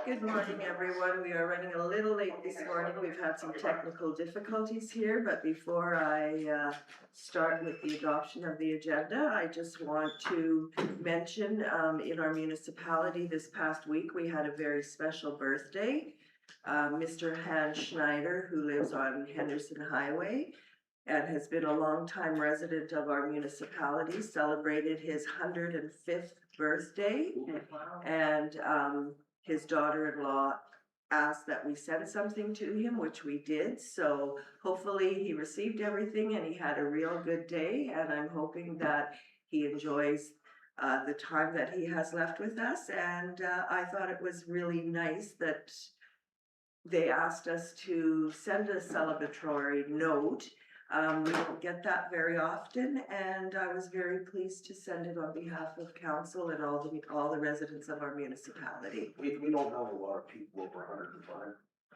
Good morning, everyone. We are running a little late this morning. We've had some technical difficulties here, but before I start with the adoption of the agenda, I just want to mention in our municipality this past week, we had a very special birthday. Mr. Hans Schneider, who lives on Henderson Highway and has been a longtime resident of our municipality, celebrated his 105th birthday. Wow. And his daughter-in-law asked that we send something to him, which we did. So hopefully he received everything and he had a real good day. And I'm hoping that he enjoys the time that he has left with us. And I thought it was really nice that they asked us to send a celebratory note. We don't get that very often, and I was very pleased to send it on behalf of council and all the residents of our municipality. We don't have a lot of people over 105.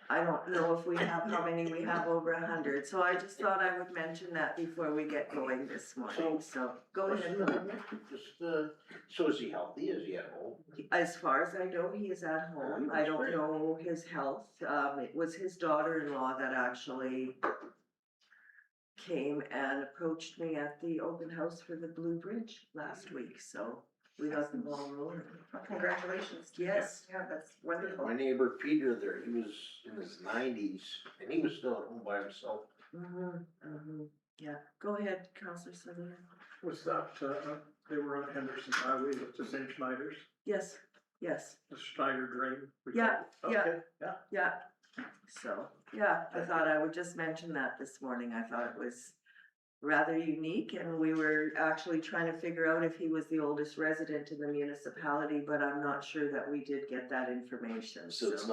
I don't know if we have, how many we have over 100, so I just thought I would mention that before we get going this morning, so go ahead. So is he healthy? Is he at home? As far as I know, he is at home. I don't know his health. It was his daughter-in-law that actually came and approached me at the open house for the Blue Bridge last week, so we got the ball rolling. Well, congratulations. Yes. Yeah, that's wonderful. My neighbor Peter there, he was in his 90s and he was still at home by himself. Yeah, go ahead, Councillor Sutherland. Was that, they were on Henderson Highway with the St. Schneiders, Yes, the Schneider drain? Yeah, yeah. Okay, yeah. yeah. So, yeah, I thought I would just mention that this morning. I thought it was rather unique, and we were actually trying to figure out if he was the oldest resident in the municipality, but I'm not sure that we did get that information. So it's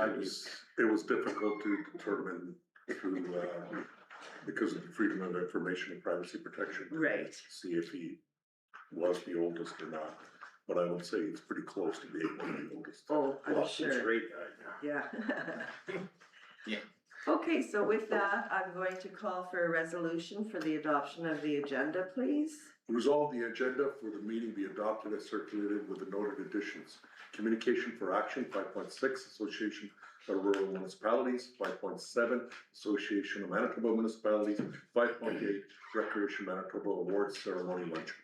It was difficult to determine through, because of the Freedom of Information and Privacy Protection. Right. See if he was the oldest or not, but I would say it's pretty close to being one of the oldest. Oh, I'm Well, since sure. great guy. Yeah. Yeah. Okay, so with that, I'm going to call for a resolution for the adoption of the agenda, please. Resolve the agenda for the meeting be adopted as circulated with the noted additions. Communication for action, 5.6, Association of Rural Municipalities, 5.7, Association of Manitoba Municipalities, 5.8, Recreation Manitoba Awards Ceremony Luncheon.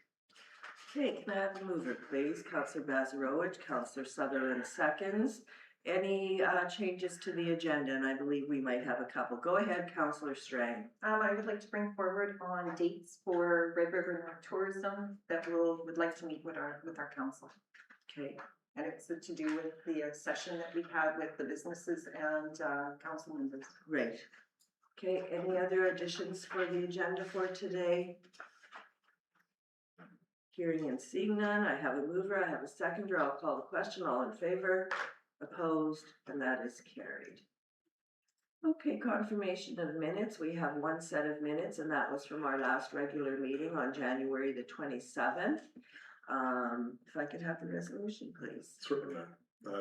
Okay, can I have a mover, please? Councillor Bazarowicz, Councillor Sutherland seconds. Any changes to the agenda? And I believe we might have a couple. Go ahead, Councillor Strang. I would like to bring forward on dates for Red River North Tourism that would like to meet with our council. Okay, And it's to do with the session that we had with the businesses and council members. great. Okay, any other additions for the agenda for today? Hearing and seeing none, I have a mover, I have a seconder, I'll call the question, all in favor, opposed, and that is carried. Okay, confirmation of minutes, we have one set of minutes, and that was from our last regular meeting on January the 27th. If I could have the resolution, please. Certainly.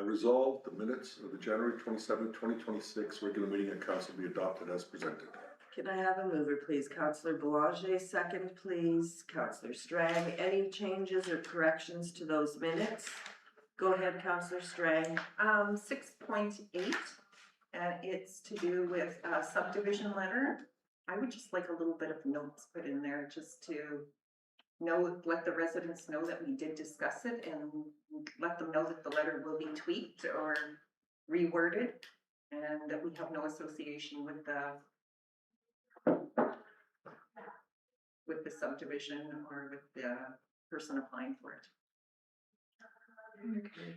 Resolve the minutes of the January 27, 2026 regular meeting of council be adopted as presented. Can I have a mover, please? Councillor Boulanger, second, please. Councillor Strang, any changes or corrections to those minutes? Go ahead, Councillor Strang. 6.8, and it's to do with a subdivision letter. I would just like a little bit of notes put in there just to let the residents know that we did discuss it and let them know that the letter will be tweaked or reworded and that we have no association with the subdivision or with the person applying for it. Okay.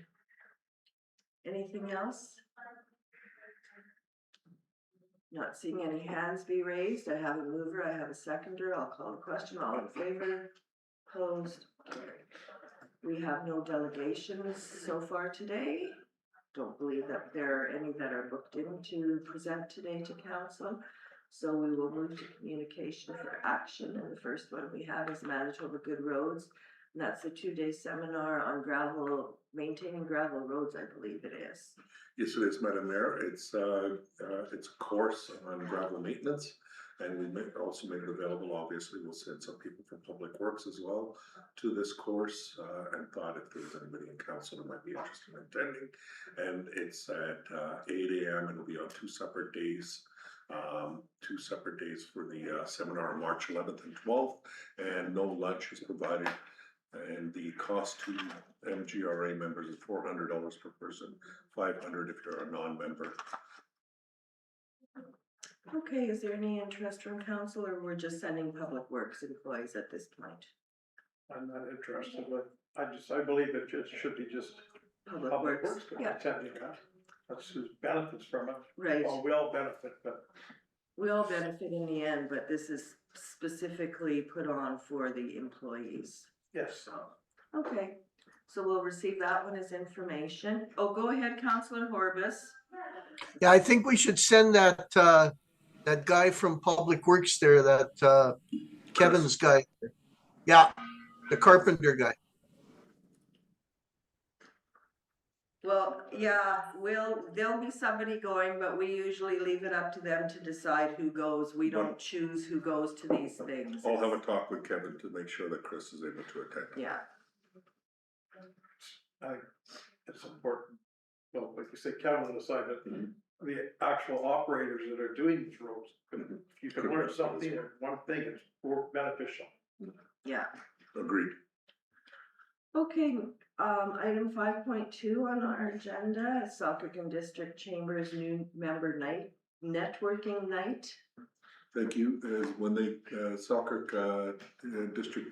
Anything else? Not seeing any hands be raised. I have a mover, I have a seconder. I'll call the question. All in favor? Opposed? Carried. We have no delegations so far today. Don't believe that there are any that are booked in to present today to council. So we will move to communication for action. And the first one we have is Manitoba Good Roads And that's a 2-day seminar on maintaining gravel roads, I believe it is. Yes, it is, Madam Mayor. It's a course on gravel maintenance. And also made it available, obviously, we'll send some people from Public Works as well to this course, and thought if there was anybody in council that might be interested in attending. And it's at 8 AM, and it'll be on 2 separate days. 2 separate days for the seminar, March 11th and 12th, and no lunch is provided. And the cost to MGRA members is $400 per person, $500 if you're a non-member. Okay, is there any interest from council, or we're just sending Public Works employees at this point? I'm not interested, but I believe it should be just Public Public Works, Works yeah, attending that. That's who benefits from it. right. Well, we all benefit, but We all benefit in the end, but this is specifically put on for the employees. yes. Okay, so we'll receive that one as information. Oh, go ahead, Councillor Horbus. Yeah, I think we should send that, that guy from Public Works there, that, Kevin's guy. Yeah, the carpenter guy. Well, yeah, there'll be somebody going, but we usually leave it up to them to decide who goes. We don't choose who goes to these things. I'll have a talk with Kevin to make sure that Chris is able to attend. Yeah, I think it's important. Well, like you say, Kevin will decide that the actual operators that are doing these roads, if you can learn something, one thing, it's more beneficial. yeah. Agreed. Okay, item 5.2 on our agenda, Selkirk District Chambers new member night, networking night. Thank you. When they, Selkirk District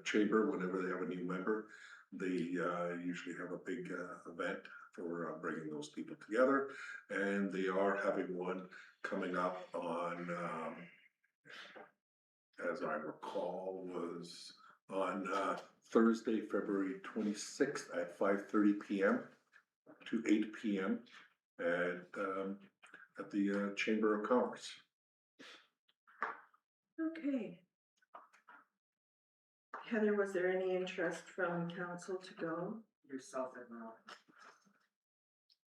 Chamber, whenever they have a new member, they usually have a big event for bringing those people together. And they are having one coming up on, as I recall, was on Thursday, February 26th at 5:30 PM to 8 PM at the Chamber of Commerce. Okay. Heather, was there any interest from council to go? Yourself and now.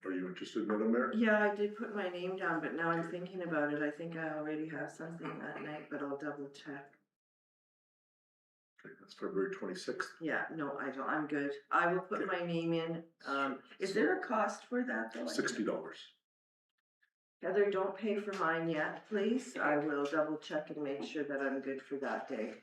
Are you interested, Madam Mayor? Yeah, I did put my name down, but now I'm thinking about it. I think I already have something that night, but I'll double check. Okay, that's February 26th. Yeah, no, I don't, I'm good. I will put Okay. my name in. Is there a cost for that though? $60. Heather, don't pay for mine yet, please. I will double check and make sure that I'm good for that day.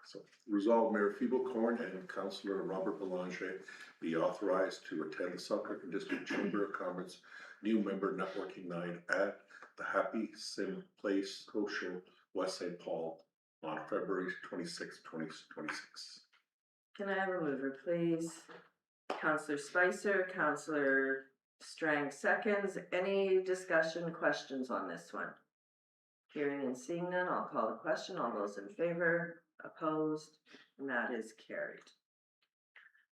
So resolve Mayor Feeblecorn and Councillor Robert Belanger be authorized to attend the Selkirk District Chamber of Commerce new member networking night at the Happy Sim Place Social, West St. Paul on February 26, 2026. Can I have a mover, please? Councillor Spicer, Councillor Strang seconds. Any discussion, questions on this one? Hearing and seeing none, I'll call the question. All those in favor, opposed, and that is carried.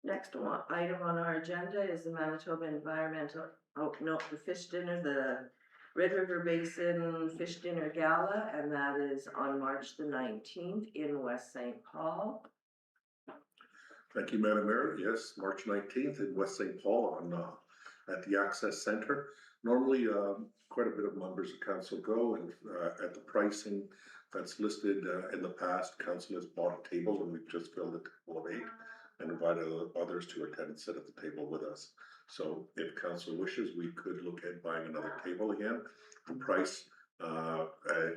Next one, item on our agenda is the Manitoba Environmental, the fish dinner, the Red River Basin Fish Dinner Gala, and that is on March the 19th in West St. Paul. Thank you, Madam Mayor. Yes, March 19th in West St. Paul on at the Access Center. Normally, quite a bit of members of council go, and at the pricing that's listed in the past, council has bought a table, and we've just filled a table of 8 and invited others to attend and sit at the table with us. So if council wishes, we could look at buying another table again. The price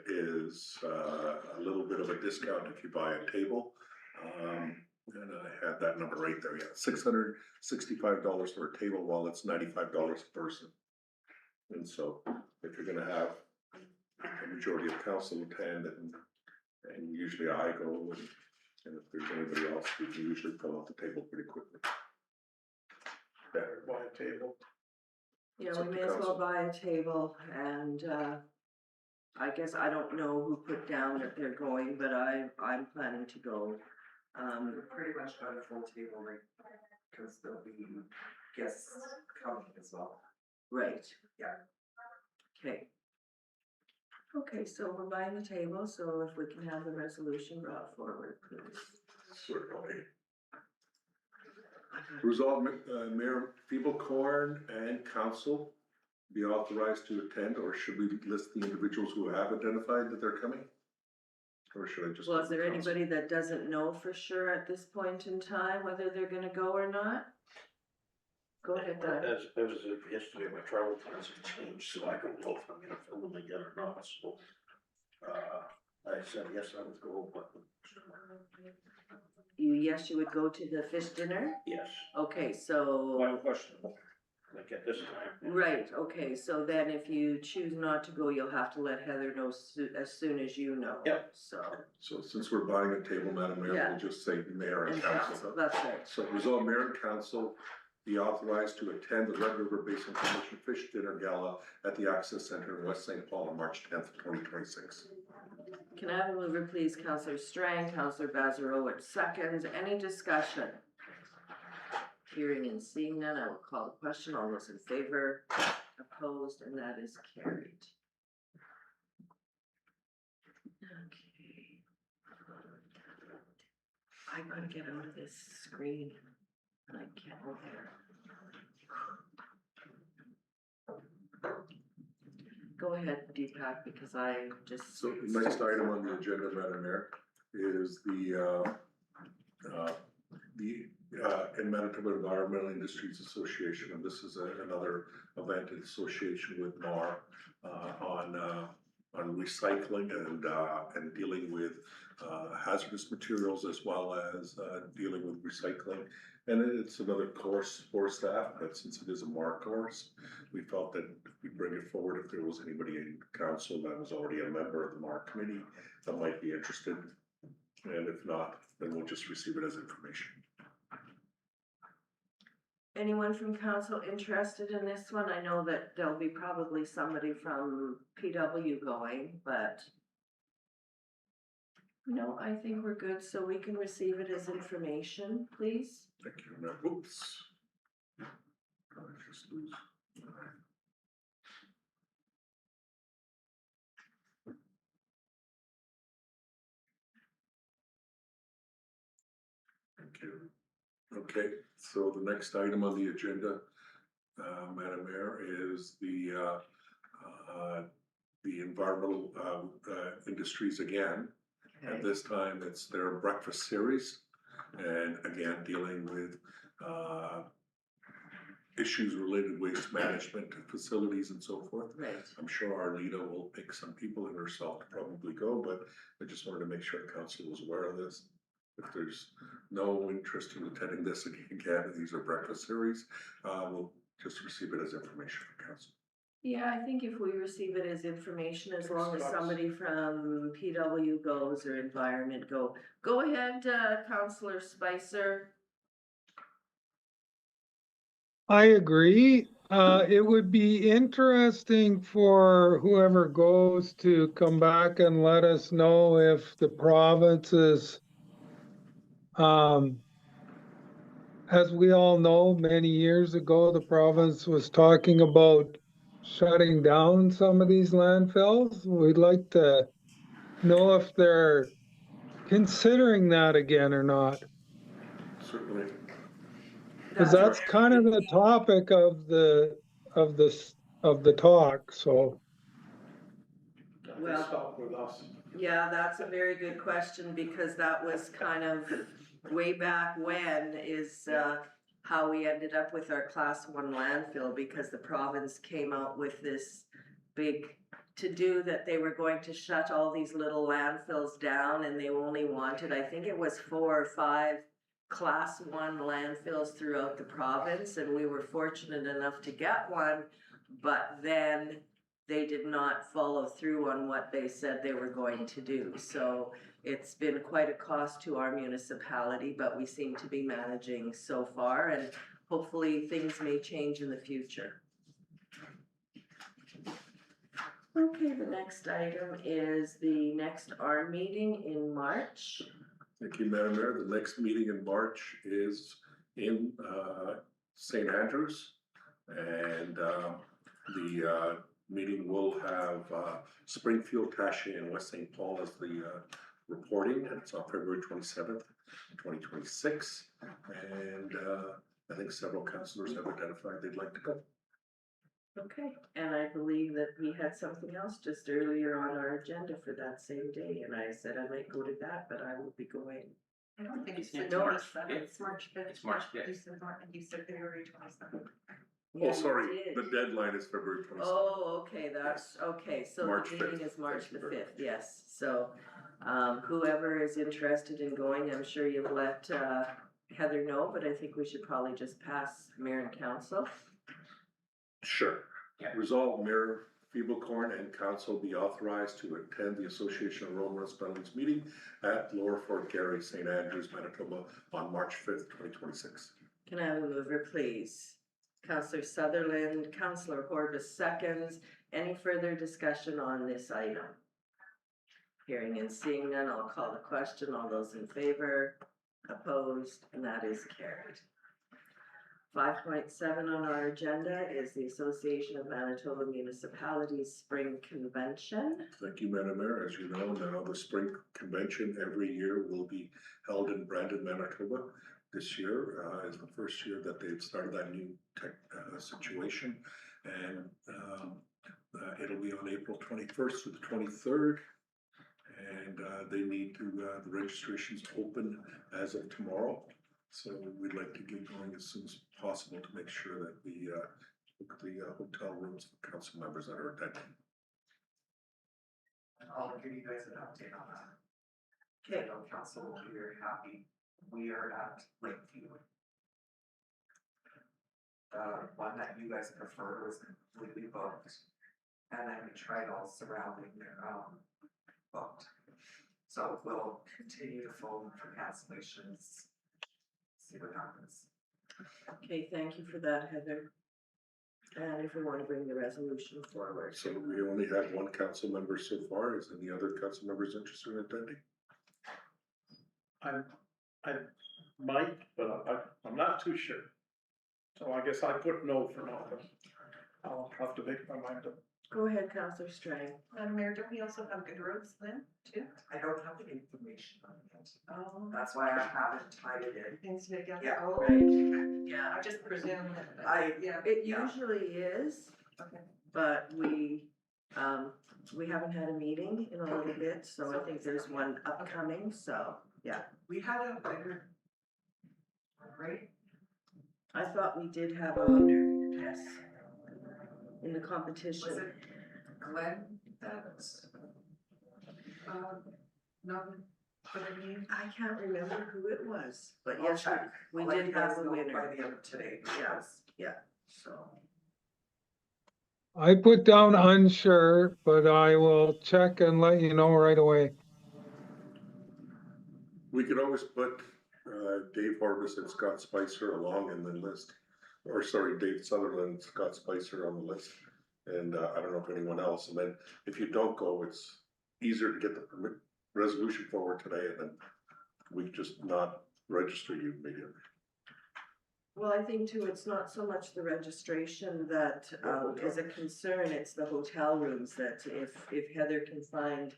is a little bit of a discount if you buy a table. And I had that number right there, yeah, $665 for a table, while it's $95 a person. And so if you're gonna have a majority of council attend, and usually I go, and if there's anybody else, we can usually fill out the table pretty quickly. Better buy a table. Yeah, It's we up to may as well council. buy a table, and I guess I don't know who put down that they're going, but I'm planning to go. Pretty much got a full table, right, because there'll be guests coming as well. Right. Yeah. Okay. Okay, so we're buying the table, so if we can have the resolution brought forward, please. Certainly. Resolved, Mayor Feeblecorn and council be authorized to attend, or should we list the individuals who have identified that they're coming? Or should I just? Well, go is there with council? anybody that doesn't know for sure at this point in time whether they're gonna go or not? Go ahead, Doug. As of yesterday, my travel plans have changed, so I don't know if I'm gonna film them again or not, so. I said, yes, I would go, but. Yes, you would go to the fish dinner? Yes, Okay, so, one question, like at this time. right, okay, so then if you choose not to go, you'll have to let Heather know as soon as you know. Yep. So, So since we're buying a table, Madam Mayor, Yeah. we'll just say mayor and and council. council, that's right. So resolve mayor and council be authorized to attend the Red River Basin Commission Fish Dinner Gala at the Access Center in West St. Paul on March 10th, 2026. Can I have a mover, please? Counselor Strang, Counselor Bazarowitz seconds. Any discussion? Hearing and seeing none, I will call the question. All those in favor, opposed, and that is carried. Okay. I gotta get out of this screen. And I can't go there. Go ahead, Deepak, because I just. So the next item on the agenda, Madam Mayor, is the in Manitoba Environmental Industries Association, and this is another event in association with MAR on recycling and dealing with hazardous materials as well as dealing with recycling. And it's another course for staff, but since it is a MAR course, we felt that we'd bring it forward if there was anybody in council that was already a member of the MAR committee that might be interested. And if not, then we'll just receive it as information. Anyone from council interested in this one? I know that there'll be probably somebody from PW going, but. No, I think we're good, so we can receive it as information, please. Thank you, Mayor. Oops. I just lose. Thank you. Okay, so the next item on the agenda, Madam Mayor, is the environmental industries again. At this time, it's their breakfast series, and again, dealing with issues related waste management facilities and so forth. Right. I'm sure Arlita will pick some people and herself to probably go, but I just wanted to make sure the council was aware of this. If there's no interest in attending this again, these are breakfast series, we'll just receive it as information from council. Yeah, I think if we receive it as information, as long as somebody from PW goes or environment go. Go ahead, Councillor Spicer. I agree. It would be interesting for whoever goes to come back and let us know if the province is, as we all know, many years ago, the province was talking about shutting down some of these landfills. We'd like to know if they're considering that again or not. Certainly. Because that's kind of the topic of the talk, so. They Well, stopped with us. yeah, that's a very good question, because that was kind of way back when is how we ended up with our class 1 landfill, because the province came out with this big to-do that they were going to shut all these little landfills down, and they only wanted, I think it was 4 or 5 class 1 landfills throughout the province, and we were fortunate enough to get one, but then they did not follow through on what they said they were going to do. So it's been quite a cost to our municipality, but we seem to be managing so far, and hopefully things may change in the future. Okay, the next item is the next R meeting in March. Thank you, Madam Mayor. The next meeting in March is in St. Andrews. And the meeting will have Springfield, Taché, and West St. Paul as the reporting, and it's on February 27th, 2026. And I think several councillors have identified they'd like to go. Okay, and I believe that we had something else just earlier on our agenda for that same day, and I said I might go to that, but I will be going. I don't think it's It's the March 27th. fifth. It's March fifth. It's March fifth. You said February 27th. Yeah, Oh, you sorry, did. the deadline is February 27th. Oh, okay, that's, okay, so March the meeting 5th. is March Thank you the very fifth, yes, so, whoever is interested in going, I'm sure you've let, Heather know, but I think we should probably just pass mayor and council. Sure. Yeah. Resolve Mayor Feeblecorn and council be authorized to attend the Association of Rural Municipalities meeting at Lower Fort Garry, St. Andrews, Manitoba on March 5th, 2026. Can I have a mover, please? Councillor Sutherland, Councillor Horbis seconds. Any further discussion on this item? Hearing and seeing none, I'll call the question. All those in favor, opposed, and that is carried. 5.7 on our agenda is the Association of Manitoba Municipalities Spring Convention. Thank you, Madam Mayor. As you know, now the spring convention every year will be held in Brandon, Manitoba. This year is the first year that they've started that new situation. And it'll be on April 21st through the 23rd. And they need to, the registration's open as of tomorrow. So we'd like to get going as soon as possible to make sure that we book the hotel rooms for council members that are attending. I'll give you guys an update on that. Okay. I know council will be very happy. We are at Lakeview. The one that you guys prefer was completely booked. And then we tried all surrounding, booked. So we'll continue to phone for cancellations. See what happens. Okay, thank you for that, Heather. And if we want to bring the resolution forward. So we only have one council member so far. Is any other council members interested in attending? I might, but I'm not too sure. So I guess I put no for now, but I'll have to make my mind up. Go ahead, Councillor Strang. Madam Mayor, don't we also have Good Roads then, too? I don't have the information on it. Oh. That's why I haven't tied it in. Things together. Yeah. Oh, Right. Yeah, I just presume that. Yeah. it Yeah. usually is, Okay. but we haven't had a meeting in a little bit, so I think there's one upcoming, so, yeah. We had a bigger, right? I thought we did have a winner, yes, in the Was competition. it Glenn that, no, for the meeting? I can't remember who it was, but I'll yes, check. we I'll let did you guys have a know By winner, the end of today. Yeah. because- so. I put down unsure, but I will check and let you know right away. We could always put Dave Harvest and Scott Spicer along in the list. Or sorry, Dave Sutherland and Scott Spicer on the list. And I don't know if anyone else. And then if you don't go, it's easier to get the resolution forward today and then we just not register you immediately. Well, I think too, it's not so much the registration that is a concern, it's the hotel rooms that if Heather can find,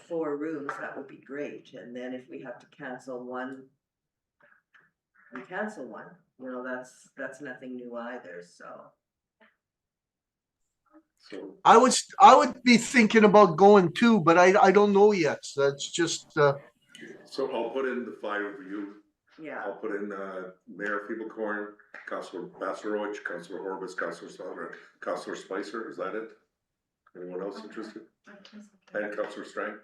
4 rooms, that would be great. And then if we have to cancel one, we cancel one, that's nothing new either, so. So I would be thinking about going too, but I don't know yet. So that's just, so I'll put in the 5 of you. Yeah, I'll put in Mayor Feeblecorn, Councilor Basarowicz, Councilor Orbis, Councilor Sutherland, Councilor Spicer, is that it? Anyone else interested? And Councilor Strang?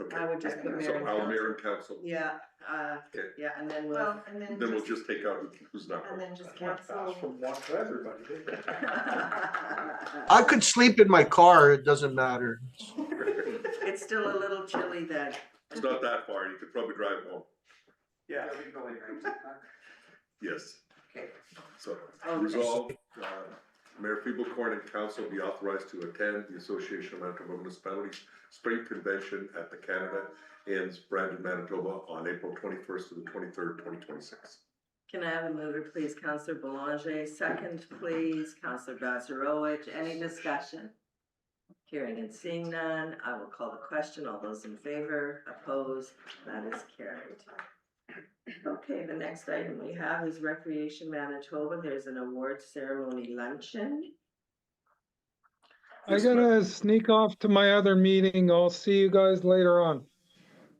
Okay, I would just put so mayor and I'll council. mayor and council. Yeah, Okay. yeah, and then we'll. Well, and then Then we'll just take out who's not. and then just Can't pass cancel. from one to everybody. I could sleep in my car. It doesn't matter. It's still a little chilly then. It's not that far, you could probably drive home, Yeah. Are we going right? yes. Okay. So, Okay. resolve, Mayor Feeblecorn and council be authorized to attend the Association of Manitoba Municipalities Spring Convention at the Canada Inns, Brandon, Manitoba on April 21st to the 23rd, 2026. Can I have a mover, please? Councillor Belanger, second, please. Councillor Basarowicz, any discussion? Hearing and seeing none, I will call the question. All those in favor, opposed, that is carried. Okay, the next item we have is Recreation Manitoba. There's an awards ceremony luncheon. I Yes, ma'am. gotta sneak off to my other meeting. I'll see you guys later on.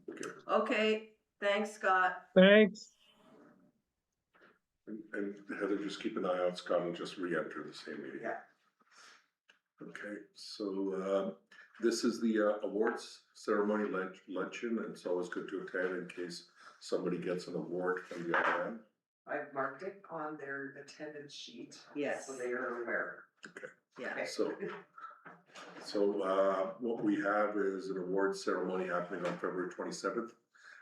Okay. Okay, thanks, Scott. Thanks. And Heather, just keep an eye out, Scott will just re-enter the same meeting. Yeah. Okay, so, this is the, awards ceremony luncheon, and it's always good to attend in case somebody gets an award from the other end. I've marked it on their attendance sheet. Yes. So they are aware. Yeah, So, what we have is an award ceremony happening on February 27th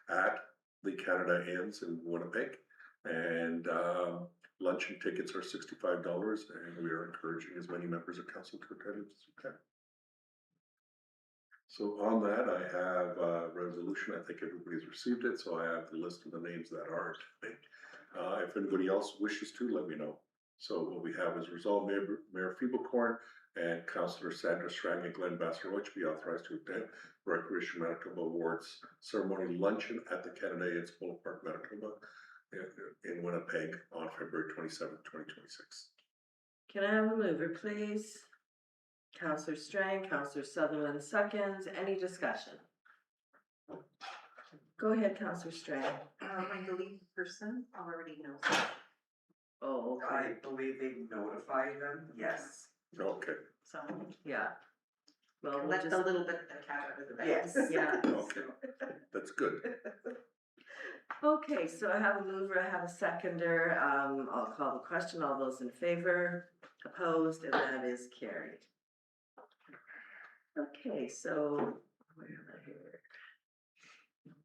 at the Canada Inns in Winnipeg. And, luncheon tickets are $65, and we are encouraging as many members of council to attend as we can. So on that, I have a resolution, I think everybody's received it, so I have the list of the names that are attending. If anybody else wishes to, let me know. So what we have is resolved Mayor Feeblecorn and Councillor Sandra Strang and Glenn Bassaroich be authorized to attend Recreation Manitoba Awards ceremony luncheon at the Canada Inns Boulevard, Manitoba in Winnipeg on February 27th, 2026. can I have a mover, please? Counselor Strang, Counselor Sutherland seconds, any discussion? Go ahead, Counselor Strang. I believe the person already knows. Oh, okay, I believe they notified them, yes. Okay, So yeah. Well, we'll let the just, little bit of the cat out of the bag. Yes. yeah. okay, that's good. Okay, so I have a mover, I have a seconder, I'll call the question, all those in favor, opposed, and that is carried. Okay, so, where am I here?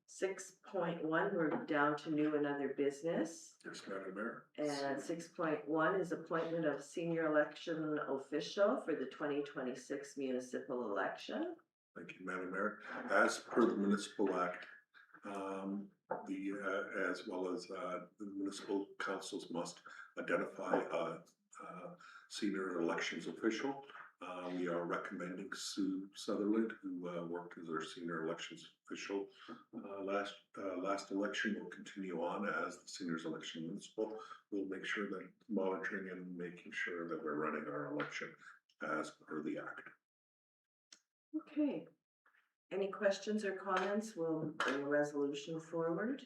6.1, we're down to new and other business, Yes, Madam Mayor. and 6.1 is appointment of senior election official for the 2026 municipal election. Thank you, Madam Mayor. As per the Municipal Act, as well as the municipal councils must identify a senior elections official. We are recommending Sue Sutherland, who worked as our senior elections official last election, will continue on as the seniors election municipal. We'll make sure that monitoring and making sure that we're running our election as per the act. Okay. Any questions or comments? We'll bring a resolution forward.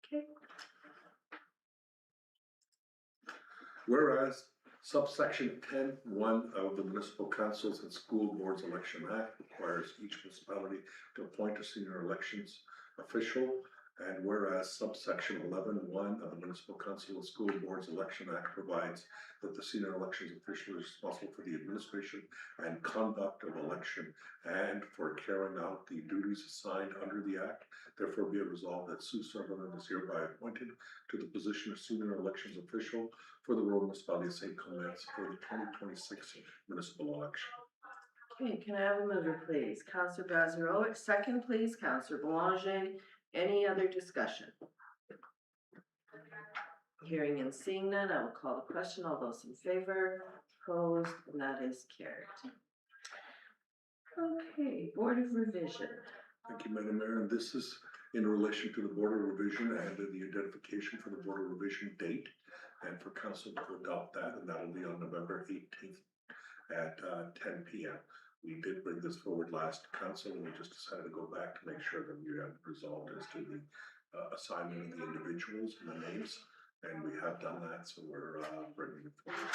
Okay. Whereas subsection 10(1) of the Municipal Councils and School Boards Election Act requires each municipality to appoint a senior elections official, and whereas subsection 11(1) of the Municipal Council and School Boards Election Act provides that the senior elections official is responsible for the administration and conduct of election and for carrying out the duties assigned under the act, therefore be it resolved that Sue Sutherland is hereby appointed to the position of senior elections official for the rural municipality of St. Clements for the 2026 municipal election. Okay, can I have a mover, please? Counselor Brazerowic, second, please. Counselor Boulanger, any other discussion? Hearing and seeing none, I will call the question. All those in favor, opposed, and that is carried. Okay, Board of Revision. Thank you, Madam Mayor, and this is in relation to the Board of Revision and the identification for the Board of Revision date, and for council to adopt that, and that will be on November 18th at 10 p.m. We did bring this forward last council, and we just decided to go back to make sure that we had resolved as to the assignment of the individuals and the names, and we have done that, so we're bringing it forward.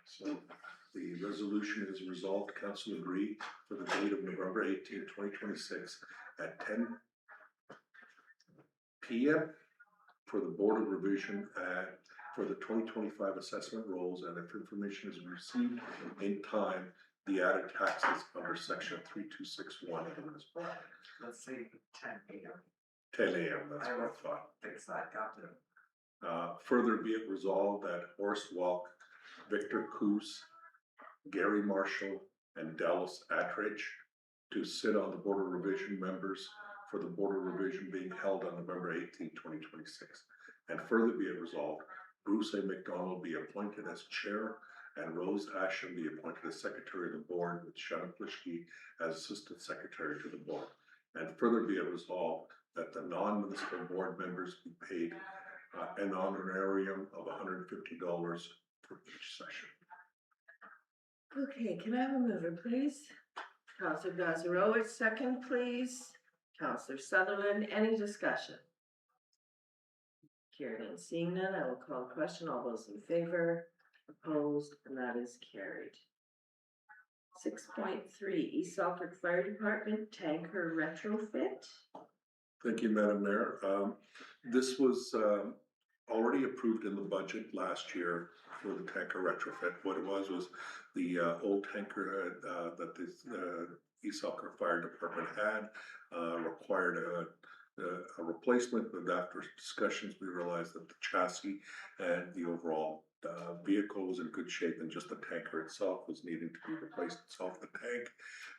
So the resolution is resolved, council agree for the date of November 18th, 2026 at 10 p.m. for the Board of Revision for the 2025 assessment rolls, and if information is received in time, the added taxes under section 3261 of the municipal act. Let's say 10 a.m. 10 a.m., that's what I thought. Fix that, got it. Further be it resolved that Horst Walk, Victor Coos, Gary Marshall, and Dallas Attridge to sit on the Board of Revision members for the Board of Revision being held on November 18, 2026. And further be it resolved, Bruce A. McDonald be appointed as chair and Rose Asham be appointed as secretary of the board with Shannon Plischke as assistant secretary to the board. And further be it resolved that the non-municipal board members be paid an honorarium of $150 for each session. Okay, can I have a mover, please? Counselor Gazarovich, second, please. Counselor Sutherland, any discussion? Hearing and seeing none, I will call the question. All those in favor, opposed, and that is carried. 6.3, East Falkirk Fire Department tanker retrofit. Thank you, Madam Mayor. This was already approved in the budget last year for the tanker retrofit. What it was the old tanker that the East Falkirk Fire Department had required a replacement, but after discussions, we realized that the chassis and the overall vehicle was in good shape, and just the tanker itself was needing to be replaced itself, the tank,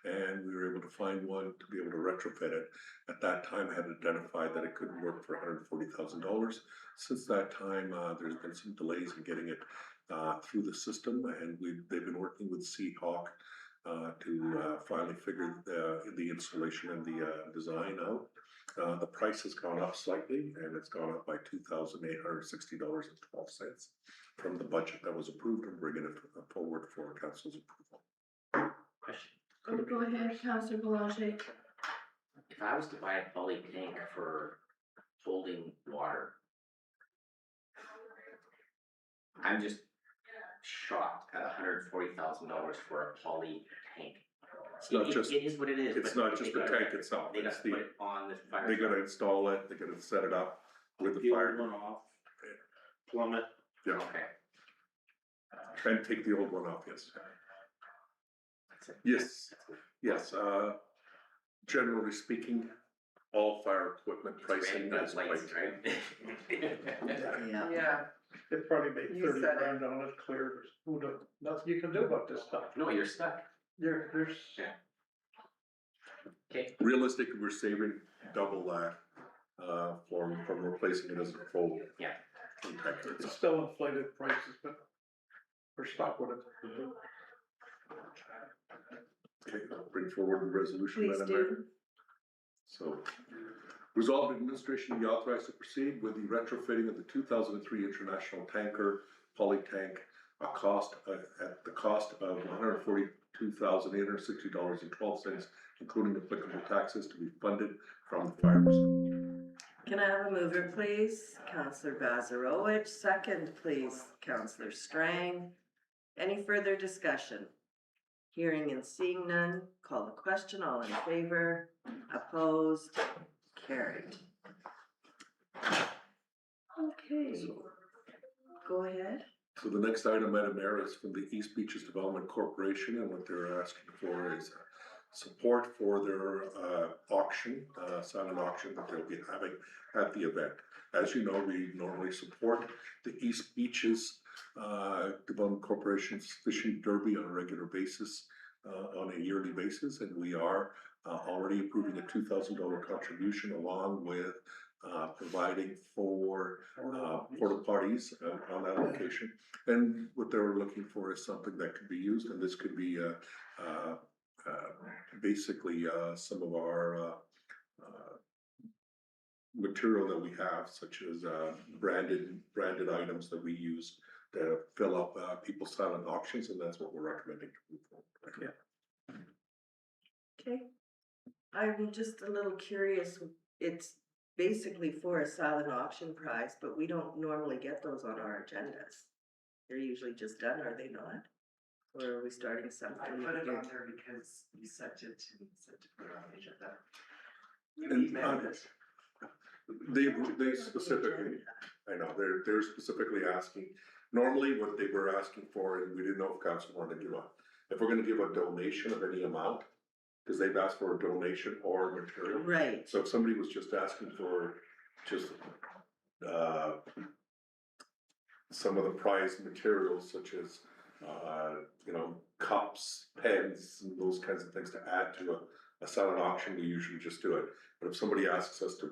and we were able to find one to be able to retrofit it. At that time, I had identified that it couldn't work for $140,000. Since that time, there's been some delays in getting it through the system, and they've been working with Seahawk to finally figure the installation and the design out. The price has gone up slightly, and it's gone up by $2,860.12 from the budget that was approved, and bringing it forward for council's approval. Question. Go ahead, Counselor Boulanger. If I was to buy a poly tank for holding water, I'm just shocked at $140,000 for a poly tank. It's not just, It is what it is. it's but not just they the gotta- tank itself, They it's gotta put the, it on the fire. they gotta truck. install it, they gotta set it up with the The old fire, one off, plumb it. yeah, Okay. and take the old one off, yes. That's it. Yes, That's it. yes, generally speaking, all fire equipment It's red, pricing got is lights, quite. right? Yeah. Yeah, It probably made You 30 said it. grand on it, clear, there's nothing you can do about this stuff. No, you're stuck. There's, Yeah. Okay, Realistically, we're saving double that, from replacing it as a full. Yeah. Tanker it's itself. still inflated prices, but we're stuck with it. Okay, I'll bring forward the resolution, Please Madam Mayor. do. So, resolved administration be authorized to proceed with the retrofitting of the 2003 International Tanker Poly Tank, at the cost of $142,860.12, including applicable taxes to be funded from the fire reserve. Can I have a mover, please? Counselor Gazarovich, second, please. Counselor Strang. Any further discussion? Hearing and seeing none, call the question. All in favor, opposed, carried. Okay, go ahead. So the next item, Madam Mayor, is from the East Beaches Development Corporation, and what they're asking for is support for their auction, silent auction that they'll be having at the event. As you know, we normally support the East Beaches Development Corporation's fishing derby on a regular basis, on a yearly basis, and we are already approving a $2,000 contribution along with providing for porta potties on that location. And what they're looking for is something that could be used, and this could be basically some of our material that we have, such as branded items that we use to fill up people's silent auctions, and that's what we're recommending to move forward. Okay. I'm just a little curious. It's basically for a silent auction prize, but we don't normally get those on our agendas. They're usually just done, are they not? Or are we starting I something? put it new? on there because you sent it to me, said to put it on the agenda. You And, emailed it. They specifically, I know, they're specifically asking, normally what they were asking for, and we didn't know if council wanted to give up. If we're gonna give a donation of any amount, because they've asked for a donation or material. Right, So if somebody was just asking for just, some of the prized materials such as, cups, pens, and those kinds of things to add to a silent auction, we usually just do it. But if somebody asks us to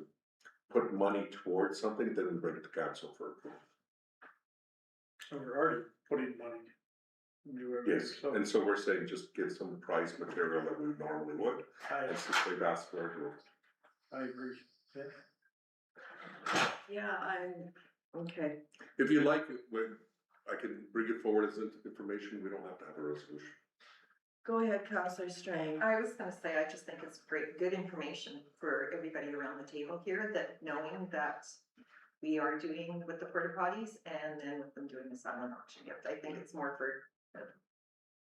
put money towards something, then we bring it to council for approval. So we're already putting money into everything, Yes, so. and so we're saying just give some prized material that we normally would, I and since they've asked for it, we'll. I agree. Yeah, okay. If you like, when, I can bring it forward as information, we don't have to have a resolution. Go ahead, Counselor Strang. I was gonna say, I just think it's great, good information for everybody around the table here, that knowing that we are doing with the porta potties and then with them doing the silent auction gift. I think it's more for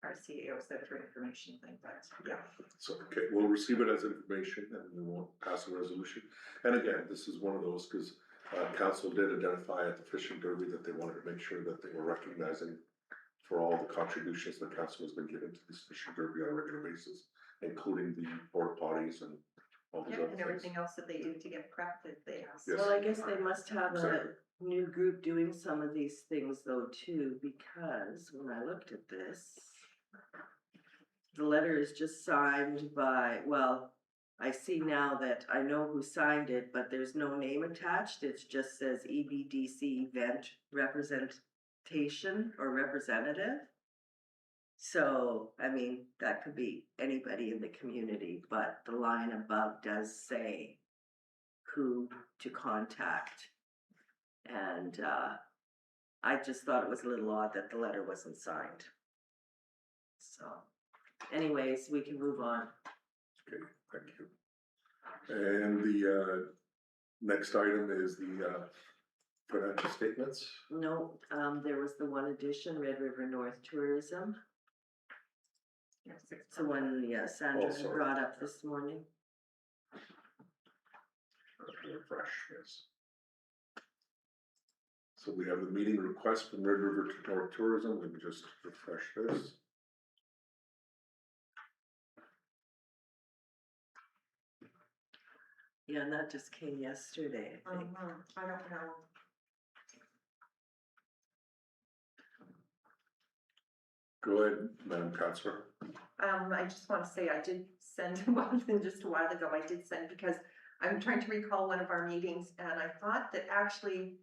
our CAOs that for information thing, but yeah. So, okay, we'll receive it as information and we won't pass a resolution. And again, this is one of those, because council did identify at the fishing derby that they wanted to make sure that they were recognizing for all the contributions the council has been given to this fishing derby on a regular basis, including the porta potties and all these Yeah, other and things. everything else that they do to get prepped that they ask. Yes. Well, I guess they must have a Exactly. new group doing some of these things though too, because when I looked at this, the letter is just signed by, well, I see now that I know who signed it, but there's no name attached. It just says EBDC event representation or representative. So, I mean, that could be anybody in the community, but the line above does say who to contact. And I just thought it was a little odd that the letter wasn't signed. So, anyways, we can move on. Okay, thank you. And the next item is the financial statements. No, there was the one addition, Red River North Tourism. It's the one, yeah, Sandra Oh, had sorry. brought up this morning. Refresh, yes. So we have the meeting request from Red River North Tourism. Let me just refresh this. Yeah, and that just came yesterday, I think. I don't know. Go ahead, Madam Councillor. I just want to say, I did send one thing just a while ago, I did send, because I'm trying to recall one of our meetings, and I thought that actually,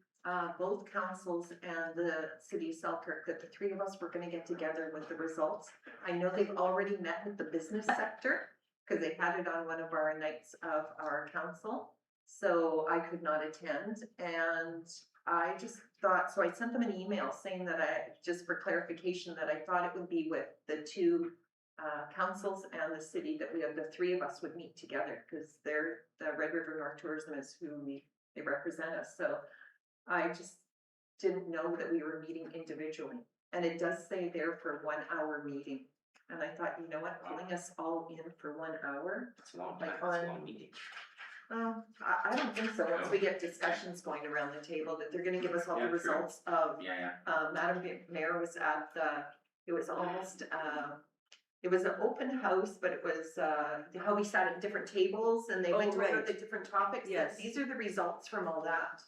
both councils and the city of Selkirk, that the three of us were gonna get together with the results. I know they've already met with the business sector, because they had it on one of our nights of our council, so I could not attend, and I just thought, so I sent them an email saying that just for clarification, that I thought it would be with the two councils and the city, that the three of us would meet together, because they're, the Red River North Tourism is who they represent us, so I just didn't know that we were meeting individually, and it does say there for 1 hour meeting, and I thought, you know what, pulling us all in for 1 hour? It's a long time, Like it's a on- long meeting. I don't think so, once we get discussions going around the table, that they're gonna give us all the Yeah, true. results of, Yeah, Madam Mayor was at it was almost, it was an open house, but it was, how we sat at different tables and they Oh, went over right. the different topics. Yes. These are the results from all that.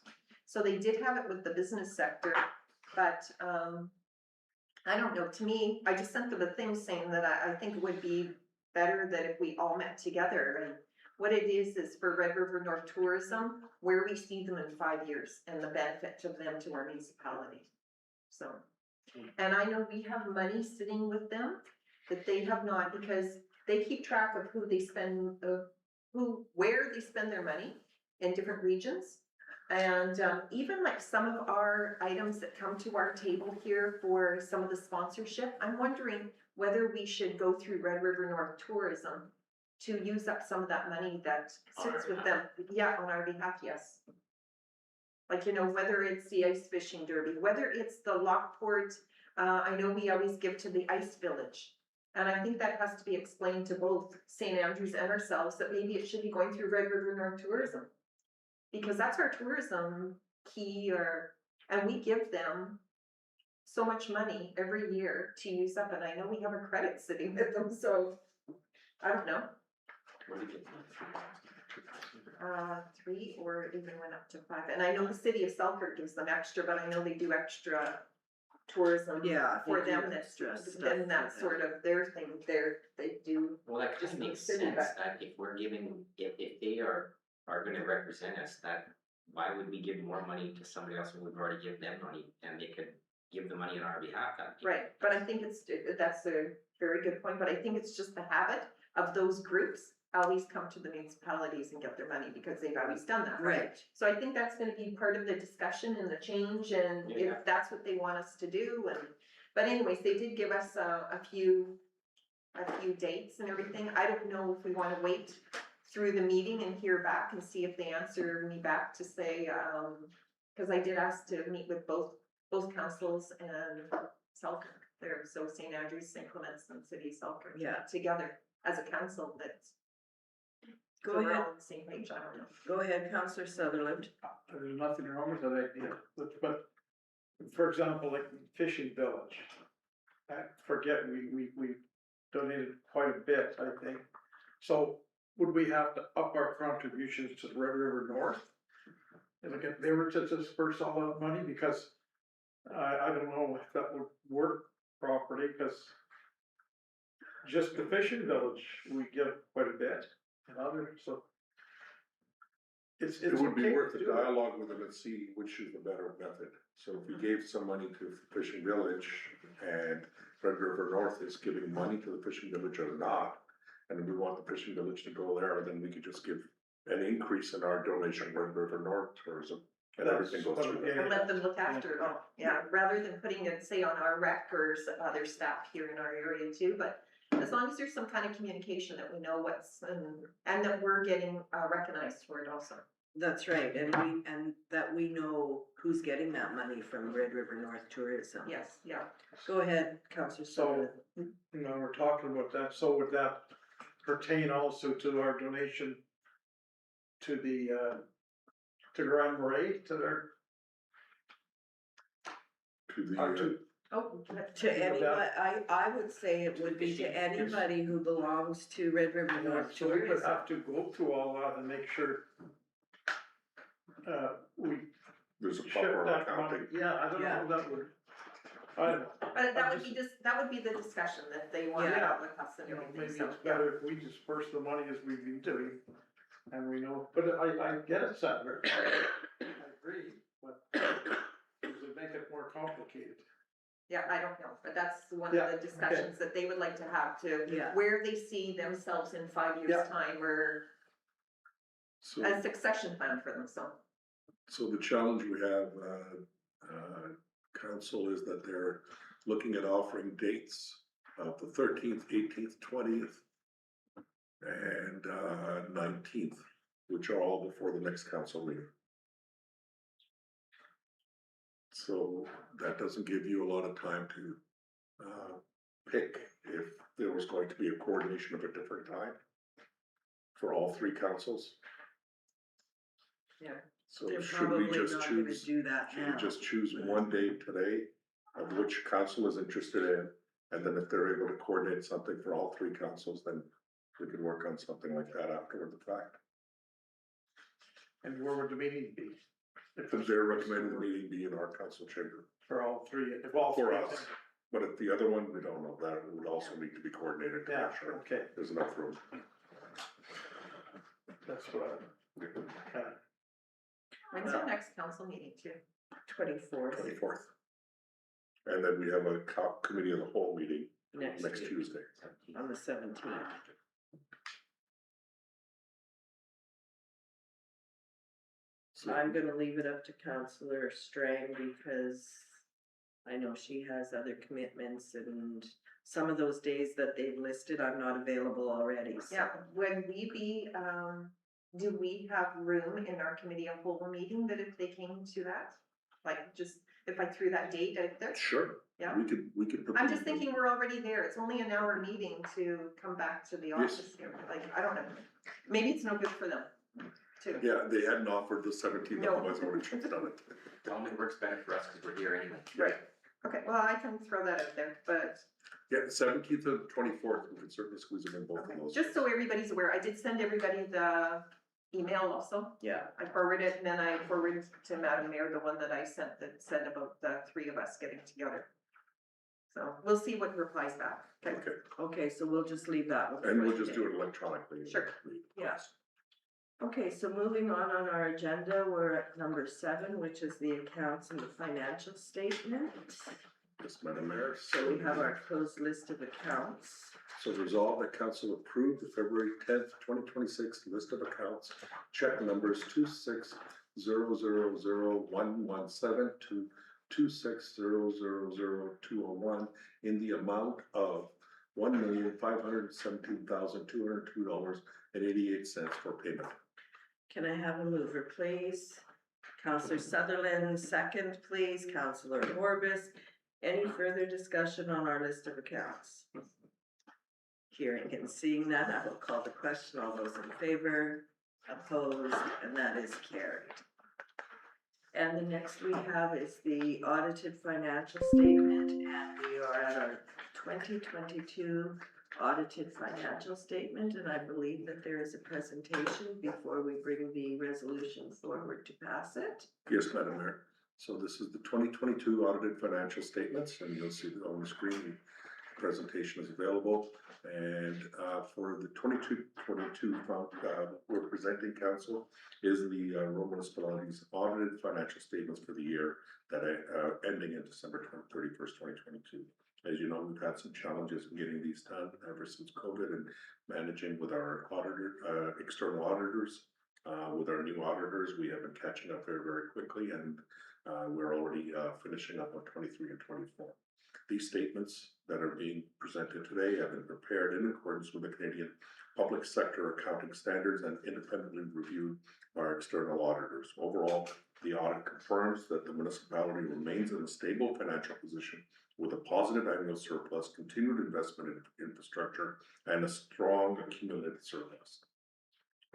So they did have it with the business sector, but, I don't know, to me, I just sent them a thing saying that I think it would be better that if we all met together, and what it is for Red River North Tourism, where we see them in 5 years and the benefit of them to our municipality. So, and I know we have money sitting with them that they have not, because they keep track of who they spend, where they spend their money in different regions. And even like some of our items that come to our table here for some of the sponsorship, I'm wondering whether we should go through Red River North Tourism to use up some of that money that On our sits with them. Yeah, on our behalf, yes. Like, you know, whether it's the ice fishing derby, whether it's the Lockport, I know we always give to the Ice Village. And I think that has to be explained to both St. Andrews and ourselves, that maybe it should be going through Red River North Tourism. Because that's our tourism key, and we give them so much money every year to use up, and I know we have a credit sitting with them, so I don't know. what do you think? 3 or it even went up to 5, and I know the city of Selkirk gives them extra, but I know they do extra tourism Yeah, they for do them, extra that's, stuff then for that's them. sort of their thing, they do. Well, that Just just makes consider sense, that. that if we're giving, if they are gonna represent us, that why would we give more money to somebody else when we've already given them money, and they could give the money on our behalf? Right, but I think that's a very good point, but I think it's just the habit of those groups always come to the municipalities and get their money because they've always done that, right? Right. So I think that's gonna be part of the discussion and the change, and Yeah. if that's what they want us to do, and, but anyways, they did give us a few dates and everything. I don't know if we wanna wait through the meeting and hear back and see if they answer me back to say, cause I did ask to meet with both councils and Selkirk there, so St. Andrews, St. Clements and City of Selkirk. Yeah. Together as a council, that's. Go so we're ahead. all on the same page, I don't know. Go ahead, Councillor Sutherland. There's nothing wrong with that idea, but, for example, like Fishing Village. I forget, we donated quite a bit, I think. So would we have to up our contributions to the Red River North? And again, they were to disperse all that money, because I don't know if that would work properly, because just the Fishing Village, we give quite a bit, and others, so. It's It would be okay worth to a do it. dialogue with them and see which is the better method. So if we gave some money to Fishing Village and Red River North is giving money to the Fishing Village or not, and we want the Fishing Village to go there, then we could just give an increase in our donation to Red River North Tourism, and everything goes through Yeah. that. And let them look after it all, yeah, rather than putting it, say, on our rec or other staff here in our area too, but as long as there's some kind of communication that we know what's, and that we're getting recognized for it also. That's right, and that we know who's getting that money from Red River North Tourism. Yes, yeah. Go ahead, Councillor So, Sutherland. we're talking about that, so would that pertain also to our donation to the, to Grand Marais, to their, To the, to, Oh. To anybody, I would say it would be to anybody who belongs to Red River North so we would Tourism. have to go through all that and make sure we there's a shift proper that money, accounting. yeah, I don't know how that would. I don't know. But that would be that would be the discussion that they want to Yeah. have with us and You know, everything, maybe so. it's better if we disperse the money as we've been doing, and we know, but I get it, Senator. I agree, but does it make it more complicated? Yeah, I don't know, but that's one Yeah, of the discussions that they would like to have to, Yeah. where they see themselves in 5 Yeah. years' time, or So, a succession plan for them, so. so the challenge we have, council, is that they're looking at offering dates of the 13th, 18th, 20th, and 19th, which are all before the next council meeting. So that doesn't give you a lot of time to pick if there was going to be a coordination of a different time for all three councils. Yeah. So They're should we probably just not gonna choose, do that should we now. just choose one date today of which council is interested in? And then if they're able to coordinate something for all three councils, then we could work on something like that after the fact. And where would the meeting be? If If they're recommending the meeting be in our council chamber, For all three, if all for three. us, but if the other one, we don't know, that would also need to be coordinated to Yeah, make sure okay, there's enough room. that's what I, When's our next council meeting too? 24th 24th. And then we have a committee of the whole meeting next next week, Tuesday. on the 17th. So, I'm gonna leave it up to Councillor Strang because I know she has other commitments, and some of those days that they've listed, I'm not available already, so. Yeah, would we be, do we have room in our committee of whole meeting that if they came to that? Like, just, if I threw that date out there? sure, Yeah. we could. put I'm them just in. thinking we're already there, it's only an hour meeting to come back to the Yes. office here, like, I don't know. Maybe it's no good for them, too. Yeah, they hadn't offered the 17th, No. otherwise I would have jumped on it. It only works better for us because we're here anyway. Right, okay, well, I can throw that out there, but, Yeah, 17th and 24th, we can certainly squeeze them in both okay, of those. just so everybody's aware, I did send everybody the email also. Yeah, I forwarded it, and then I forwarded to Madam Mayor, the one that I sent that said about the three of us getting together. So we'll see what replies back, okay? Okay, okay, so we'll just leave that one. and for we'll just today. do it electronically. Sure. Yeah. Okay, so moving on our agenda, we're at number 7, which is the accounts and the financial statement. Yes, Madam Mayor. So we have our closed list of accounts. So resolved that council approved the February 10th, 2026 list of accounts, check numbers 26000117 to 26000201 in the amount of $1,517,202.88 for payment. Can I have a mover, please? Counselor Sutherland, second, please. Counselor Orbis. Any further discussion on our list of accounts? Hearing and seeing none, I will call the question. All those in favor, opposed, and that is carried. And the next we have is the audited financial statement, and we are at our 2022 audited financial statement, and I believe that there is a presentation before we bring the resolution forward to pass it. Yes, Madam Mayor. So this is the 2022 audited financial statements, and you'll see that on the screen, the presentation is available. And for the 22 we're presenting council is the Rural Municipalities audited financial statements for the year that are ending in December 31st, 2022. As you know, we've had some challenges in getting these done ever since COVID and managing with our auditor, external auditors. With our new auditors, we have been catching up very, very quickly, and we're already finishing up on 23 and 24. These statements that are being presented today have been prepared in accordance with the Canadian Public Sector Accounting Standards and independently reviewed by our external auditors. Overall, the audit confirms that the municipality remains in a stable financial position with a positive annual surplus, continued investment in infrastructure, and a strong accumulated surplus.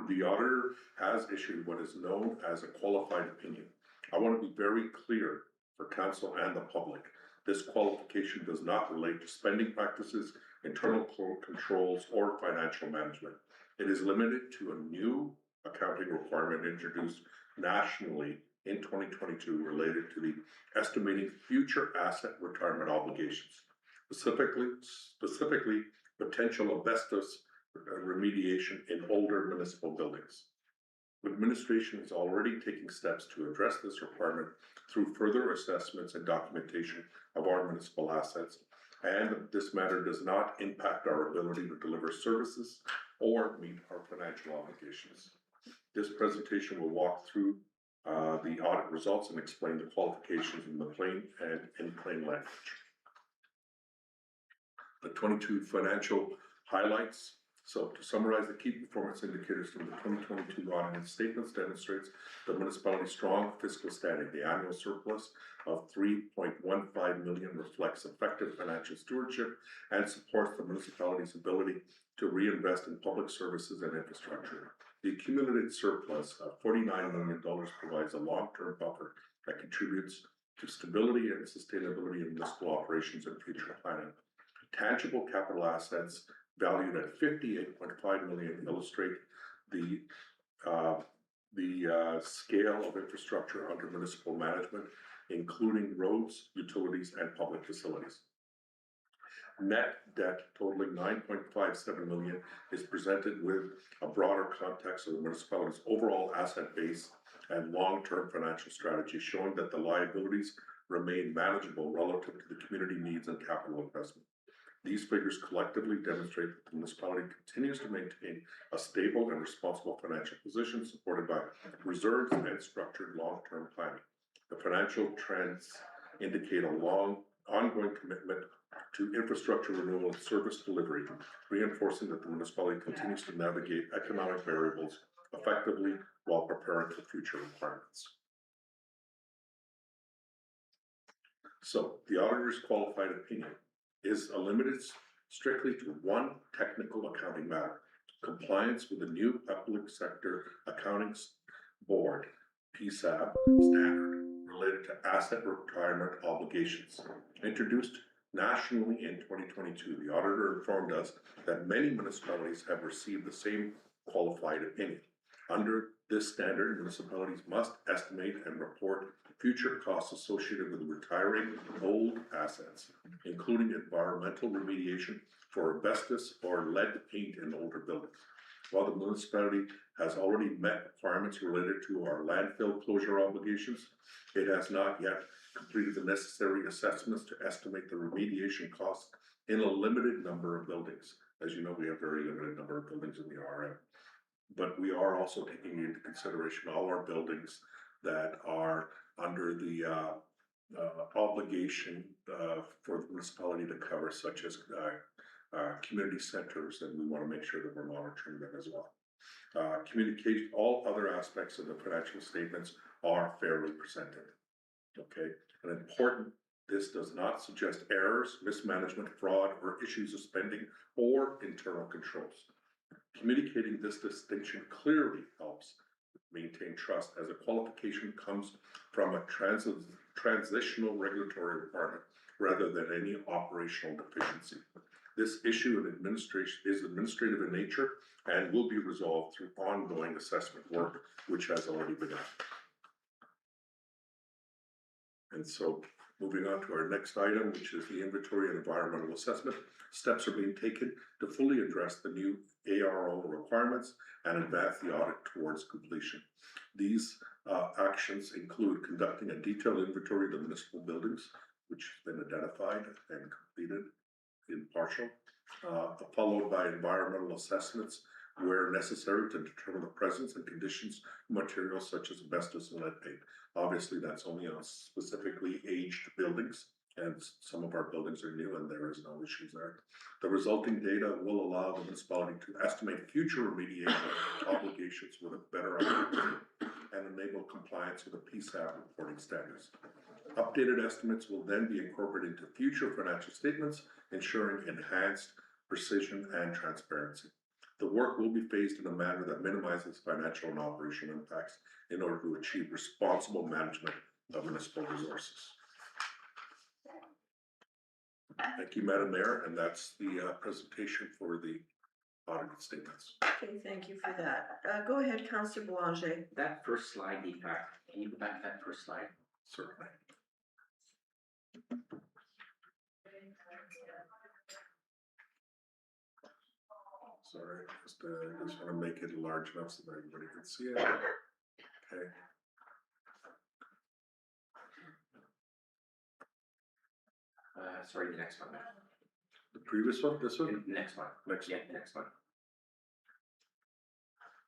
The auditor has issued what is known as a qualified opinion. I want to be very clear for council and the public. This qualification does not relate to spending practices, internal controls, or financial management. It is limited to a new accounting requirement introduced nationally in 2022 related to the estimating future asset retirement obligations, specifically potential asbestos remediation in older municipal buildings. Administration is already taking steps to address this requirement through further assessments and documentation of our municipal assets, and this matter does not impact our ability to deliver services or meet our financial obligations. This presentation will walk through the audit results and explain the qualifications in the plain language. The 22 financial highlights. So to summarize, the key performance indicators from the 2022 audited statements demonstrates the municipality's strong fiscal standing. The annual surplus of $3.15 million reflects effective financial stewardship and supports the municipality's ability to reinvest in public services and infrastructure. The accumulated surplus of $49 million provides a long-term buffer that contributes to stability and sustainability in municipal operations and future planning. Tangible capital assets valued at $58.5 million illustrate the scale of infrastructure under municipal management, including roads, utilities, and public facilities. Net debt totaling $9.57 million is presented with a broader context of the municipality's overall asset base and long-term financial strategy, showing that the liabilities remain manageable relative to the community needs and capital investment. These figures collectively demonstrate that the municipality continues to maintain a stable and responsible financial position supported by reserves and structured long-term planning. The financial trends indicate a ongoing commitment to infrastructure renewal and service delivery, reinforcing that the municipality continues to navigate economic variables effectively while preparing for future requirements. So, the auditor's qualified opinion is limited strictly to one technical accounting matter: compliance with the new Public Sector Accounting Board (PSAB) standard related to asset retirement obligations. Introduced nationally in 2022, the auditor informed us that many municipalities have received the same qualified opinion. Under this standard, municipalities must estimate and report future costs associated with retiring old assets, including environmental remediation for asbestos or lead paint in older buildings. While the municipality has already met requirements related to our landfill closure obligations, it has not yet completed the necessary assessments to estimate the remediation costs in a limited number of buildings. As you know, we have very limited number of buildings in the RM. But we are also taking into consideration all our buildings that are under the obligation for the municipality to cover, such as community centers, and we want to make sure that we're monitoring them as well. Communication, all other aspects of the financial statements are fairly presented. Okay, and important, this does not suggest errors, mismanagement, fraud, or issues of spending or internal controls. Communicating this distinction clearly helps maintain trust, as a qualification comes from a transitional regulatory requirement rather than any operational deficiency. This issue in administration is administrative in nature and will be resolved through ongoing assessment work, which has already begun. And so, moving on to our next item, which is the inventory and environmental assessment. Steps are being taken to fully address the new ARO requirements and advance the audit towards completion. These actions include conducting a detailed inventory of the municipal buildings, which has been identified and completed in partial, followed by environmental assessments where necessary to determine the presence and conditions of materials such as asbestos and lead paint. Obviously, that's only on specifically aged buildings, and some of our buildings are new and there is no issues there. The resulting data will allow the municipality to estimate future remediation obligations with a better idea and enable compliance with the PSAP reporting standards. Updated estimates will then be incorporated into future financial statements, ensuring enhanced precision and transparency. The work will be phased in a manner that minimizes financial and operational impacts in order to achieve responsible management of municipal resources. Thank you, Madam Mayor, and that's the presentation for the audited statements. Okay, thank you for that. Go ahead, Councillor Boulanger. That first slide, Deepak, can you go back to that first slide? Certainly. Sorry, just want to make it large enough so that everybody can see it. Okay. Sorry, the next one. The previous one, this one? Next one. Next Yeah, one. the next one.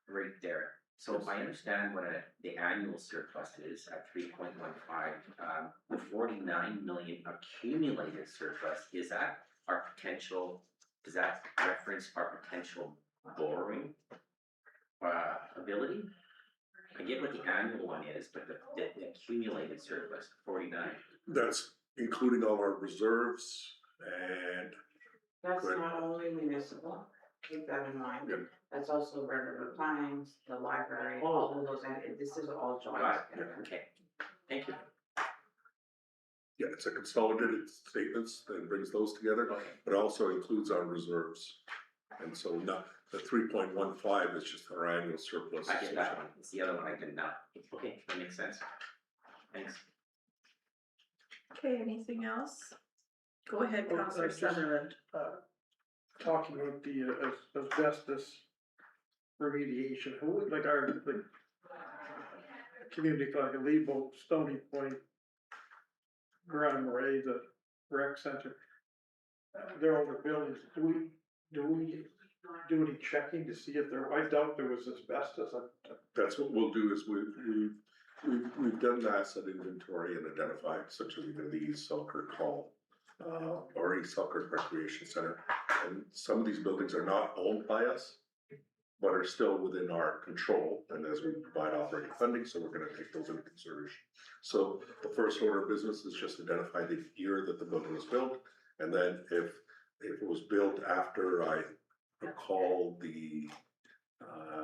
Right there. So if I understand what the annual surplus is at 3.15, the 49 million accumulated surplus, is that our potential, does that reference our potential borrowing ability? I get what the annual one is, but the accumulated surplus, 49. That's including all our reserves and. That's Correct. not only municipal, keep that in mind. Yep. That's also River Pines, the library, all of those, and this is all joint. Got it. Okay, thank you. Yeah, it's a consolidated statements that brings those together, Okay. but also includes our reserves. And so not, the 3.15 is just our annual surplus. I get that one, it's the other one I did not. Okay, that makes sense. Thanks. Okay, anything else? Go ahead, Well, Councillor just, Sutherland. Talking about the asbestos remediation, who would, like our, like, community, like Lebo, Stony Point, Grand Marais, the rec center, they're older buildings, do we do any checking to see if there, I doubt there was asbestos. That's what we'll do is we've done the asset inventory and identified such as either the East Selkirk Hall or East Selkirk Recreation Center. And some of these buildings are not owned by us, but are still within our control. And as we provide operating funding, so we're gonna take those into consideration. So the first order of business is just identify the year that the building was built. And then if it was built after, I recall, the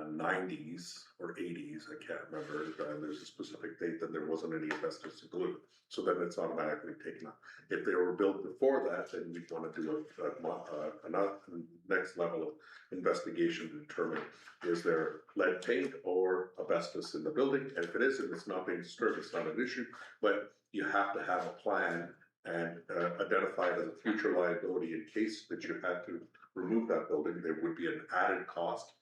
90s or 80s, I can't remember, there's a specific date that there wasn't any asbestos included. So then it's automatically taken up. If they were built before that, then we'd want to do another next level of investigation to determine, is there lead paint or asbestos in the building? And if it is, and it's not being disturbed, it's not an issue, but you have to have a plan and identify it as a future liability in case that you had to remove that building. There would be an added cost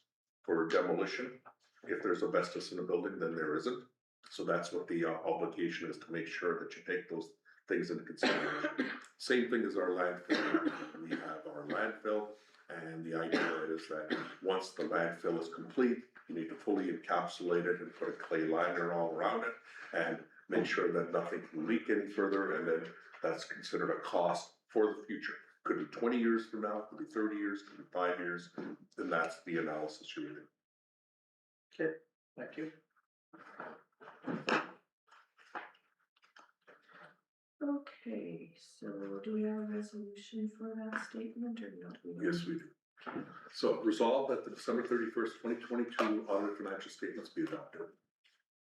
for demolition. If there's asbestos in the building, then there isn't. So that's what the obligation is, to make sure that you take those things into consideration. Same thing as our landfill. We have our landfill, and the idea is that once the landfill is complete, you need to fully encapsulate it and put a clay liner all around it and make sure that nothing can leak any further, and then that's considered a cost for the future. Could be 20 years from now, could be 30 years, could be 5 years, then that's the analysis you're doing. Okay, thank you. Okay, so do we have a resolution for that statement or not? Yes, we do. So resolve that the December 31st, 2022 audited financial statements be adopted.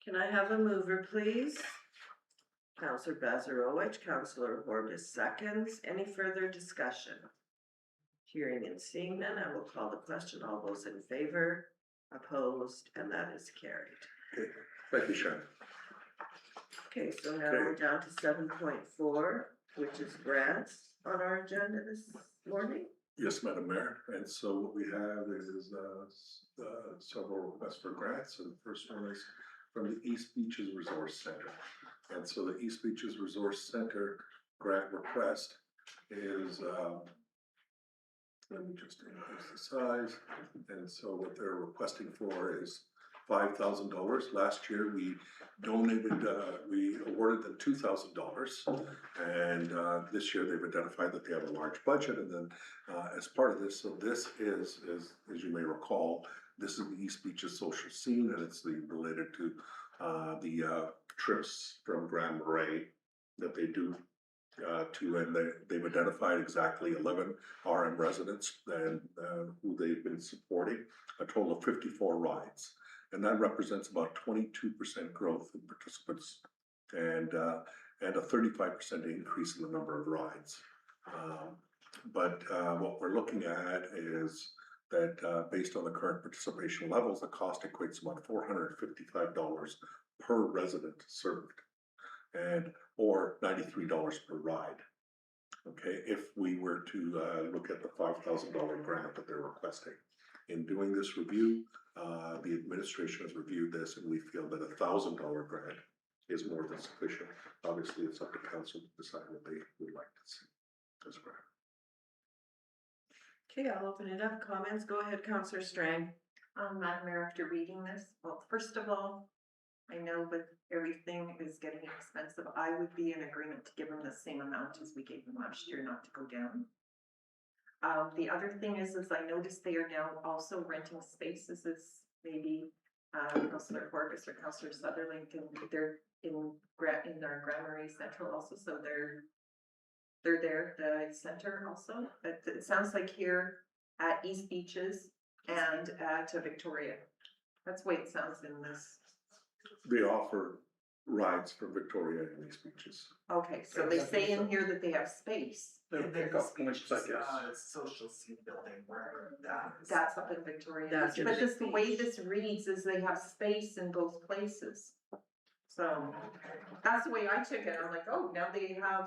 Can I have a mover, please? Counselor Bazarowicz, Counselor Horbis seconds. Any further discussion? Hearing and seeing none, I will call the question. All those in favor, opposed, and that is carried. Okay, thank you, Sharon. Okay, so now we're down to 7.4, which is grants on our agenda this morning. Yes, Madam Mayor, and so what we have is several requests for grants, and the first one is from the East Beaches Resource Center. And so the East Beaches Resource Center grant request is, let me just increase the size, and so what they're requesting for is $5,000. Last year, we donated, we awarded them $2,000. And this year, they've identified that they have a large budget. And then as part of this, so this is, as you may recall, this is the East Beaches Social Scene, and it's related to the trips from Grand Marais that they do and they've identified exactly 11 RM residents and who they've been supporting, a total of 54 rides. And that represents about 22% growth in participants and a 35% increase in the number of rides. But what we're looking at is that based on the current participation levels, the cost equates to about $455 per resident served, and or $93 per ride. Okay, if we were to look at the $5,000 grant that they're requesting. In doing this review, the administration has reviewed this, and we feel that $1,000 grant is more than sufficient. Obviously, it's up to council to decide what they would like to see as a grant. Okay, I'll open it up. Comments? Go ahead, Counselor Strang. Madam Mayor, after reading this, well, first of all, I know that everything is getting expensive. I would be in agreement to give them the same amount as we gave them last year, not to go down. The other thing is I noticed they are now also renting spaces as maybe Councillor Horbis or Councillor Sutherland, and they're in our Grand Marais Central also, so they're there, the center also. But it sounds like here at East Beaches and at Victoria. That's the way it sounds in this. They offer rides from Victoria and East Beaches. Okay, so they say in here that they have space. They'll And then pick the up points, I guess. social scene building where that is. That's up in Victoria. That's But in this, the way this reads is they have space in both places. So that's the way I took it. I'm like, oh, now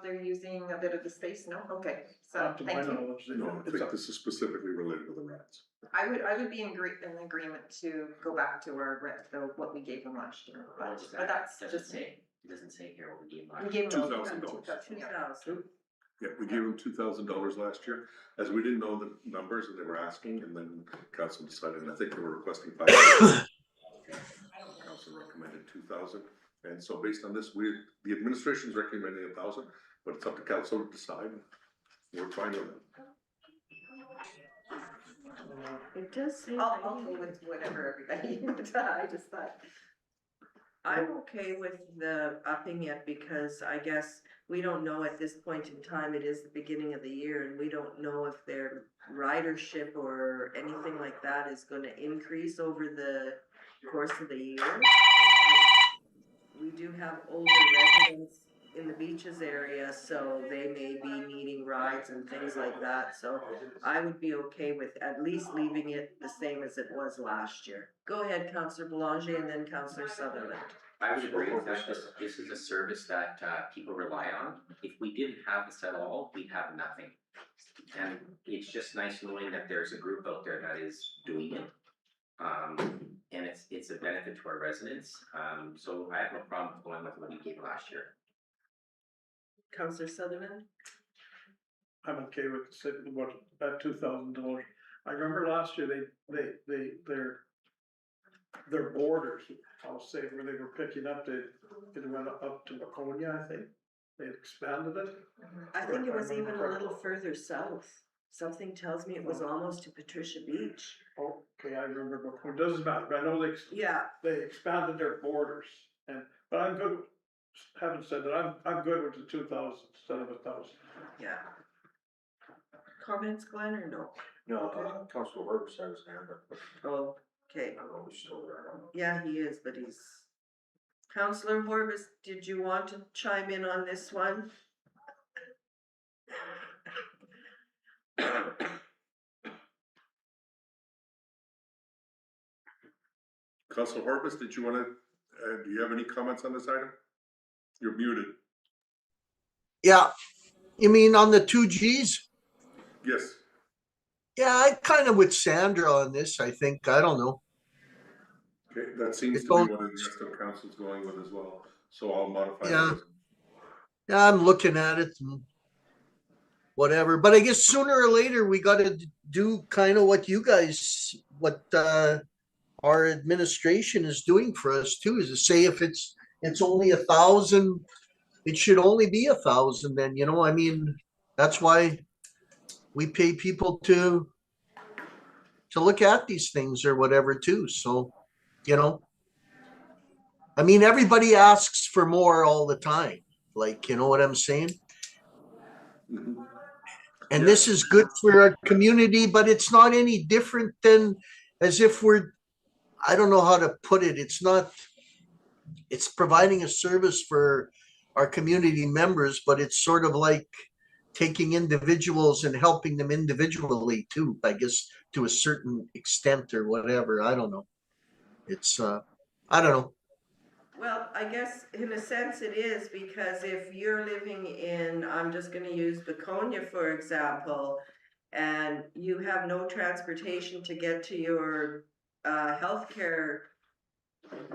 they're using a bit of the space. No, okay, so Not to my thank you. knowledge, they No, I don't. It's think up. this is specifically related to the rides. I would be in agreement to go back to what we gave them last year. But that's Doesn't just. say, it doesn't say here what we gave We last. gave them $2,000. 2,000. Yeah, we gave them $2,000 last year, as we didn't know the numbers and they were asking, and then council decided, and I think they were requesting $5,000. Council recommended 2,000, and so based on this, the administration's recommending 1,000, but it's up to council to decide. We're fine with it. It does say. I'll go with whatever everybody, I just thought. I'm okay with the upping it because I guess we don't know at this point in time, it is the beginning of the year and we don't know if their ridership or anything like that is gonna increase over the course of the year. We do have older residents in the beaches area, so they may be needing rides and things like that, so I would be okay with at least leaving it the same as it was last year. Go ahead, Councillor Belanger and then Councillor Sutherland. I would agree with that. This is a service that people rely on. If we didn't have this at all, we'd have nothing. And it's just nice knowing that there's a group out there that is doing it. And it's a benefit to our residents. So I have no problem going with what you gave last year. Councillor Sutherland? I'm okay with sitting about $2,000. I remember last year, their borders, I'll say, where they were picking up, it went up to Laconia, I think. They expanded it. I think it was even a little further south. Something tells me it was almost to Patricia Beach. Okay, I remember before, it doesn't matter, but I know Yeah, they expanded their borders, but I'm good, having said that, I'm good with the 2,000 instead of 1,000. yeah. Comments, Glenn, or no? No, Council Herbst has his hand up. Oh, okay. I don't know if he's still there. Yeah, he is, but he's. Counselor Horbis, did you want to chime in on this one? Council Horbis, did you wanna, do you have any comments on this item? You're muted. Yeah, you mean on the 2Gs? Yes. Yeah, I kind of with Sandra on this, I think. I don't know. Okay, that seems to be what the rest of council's going with as well, so I'll modify Yeah. that. Yeah, I'm looking at it and whatever, but I guess sooner or later we gotta do kind of what you guys, what our administration is doing for us too, is to say if it's only 1,000, it should only be 1,000 then, you know, I mean, that's why we pay people to look at these things or whatever too, so, you know. I mean, everybody asks for more all the time, like, you know what I'm saying? Mhm. And Yeah. this is good for our community, but it's not any different than as if I don't know how to put it. It's providing a service for our community members, but it's sort of like taking individuals and helping them individually too, I guess, to a certain extent or whatever. I don't know. It's, I don't know. Well, I guess in a sense it is, because if you're living in, I'm just gonna use Baconia, for example, and you have no transportation to get to your healthcare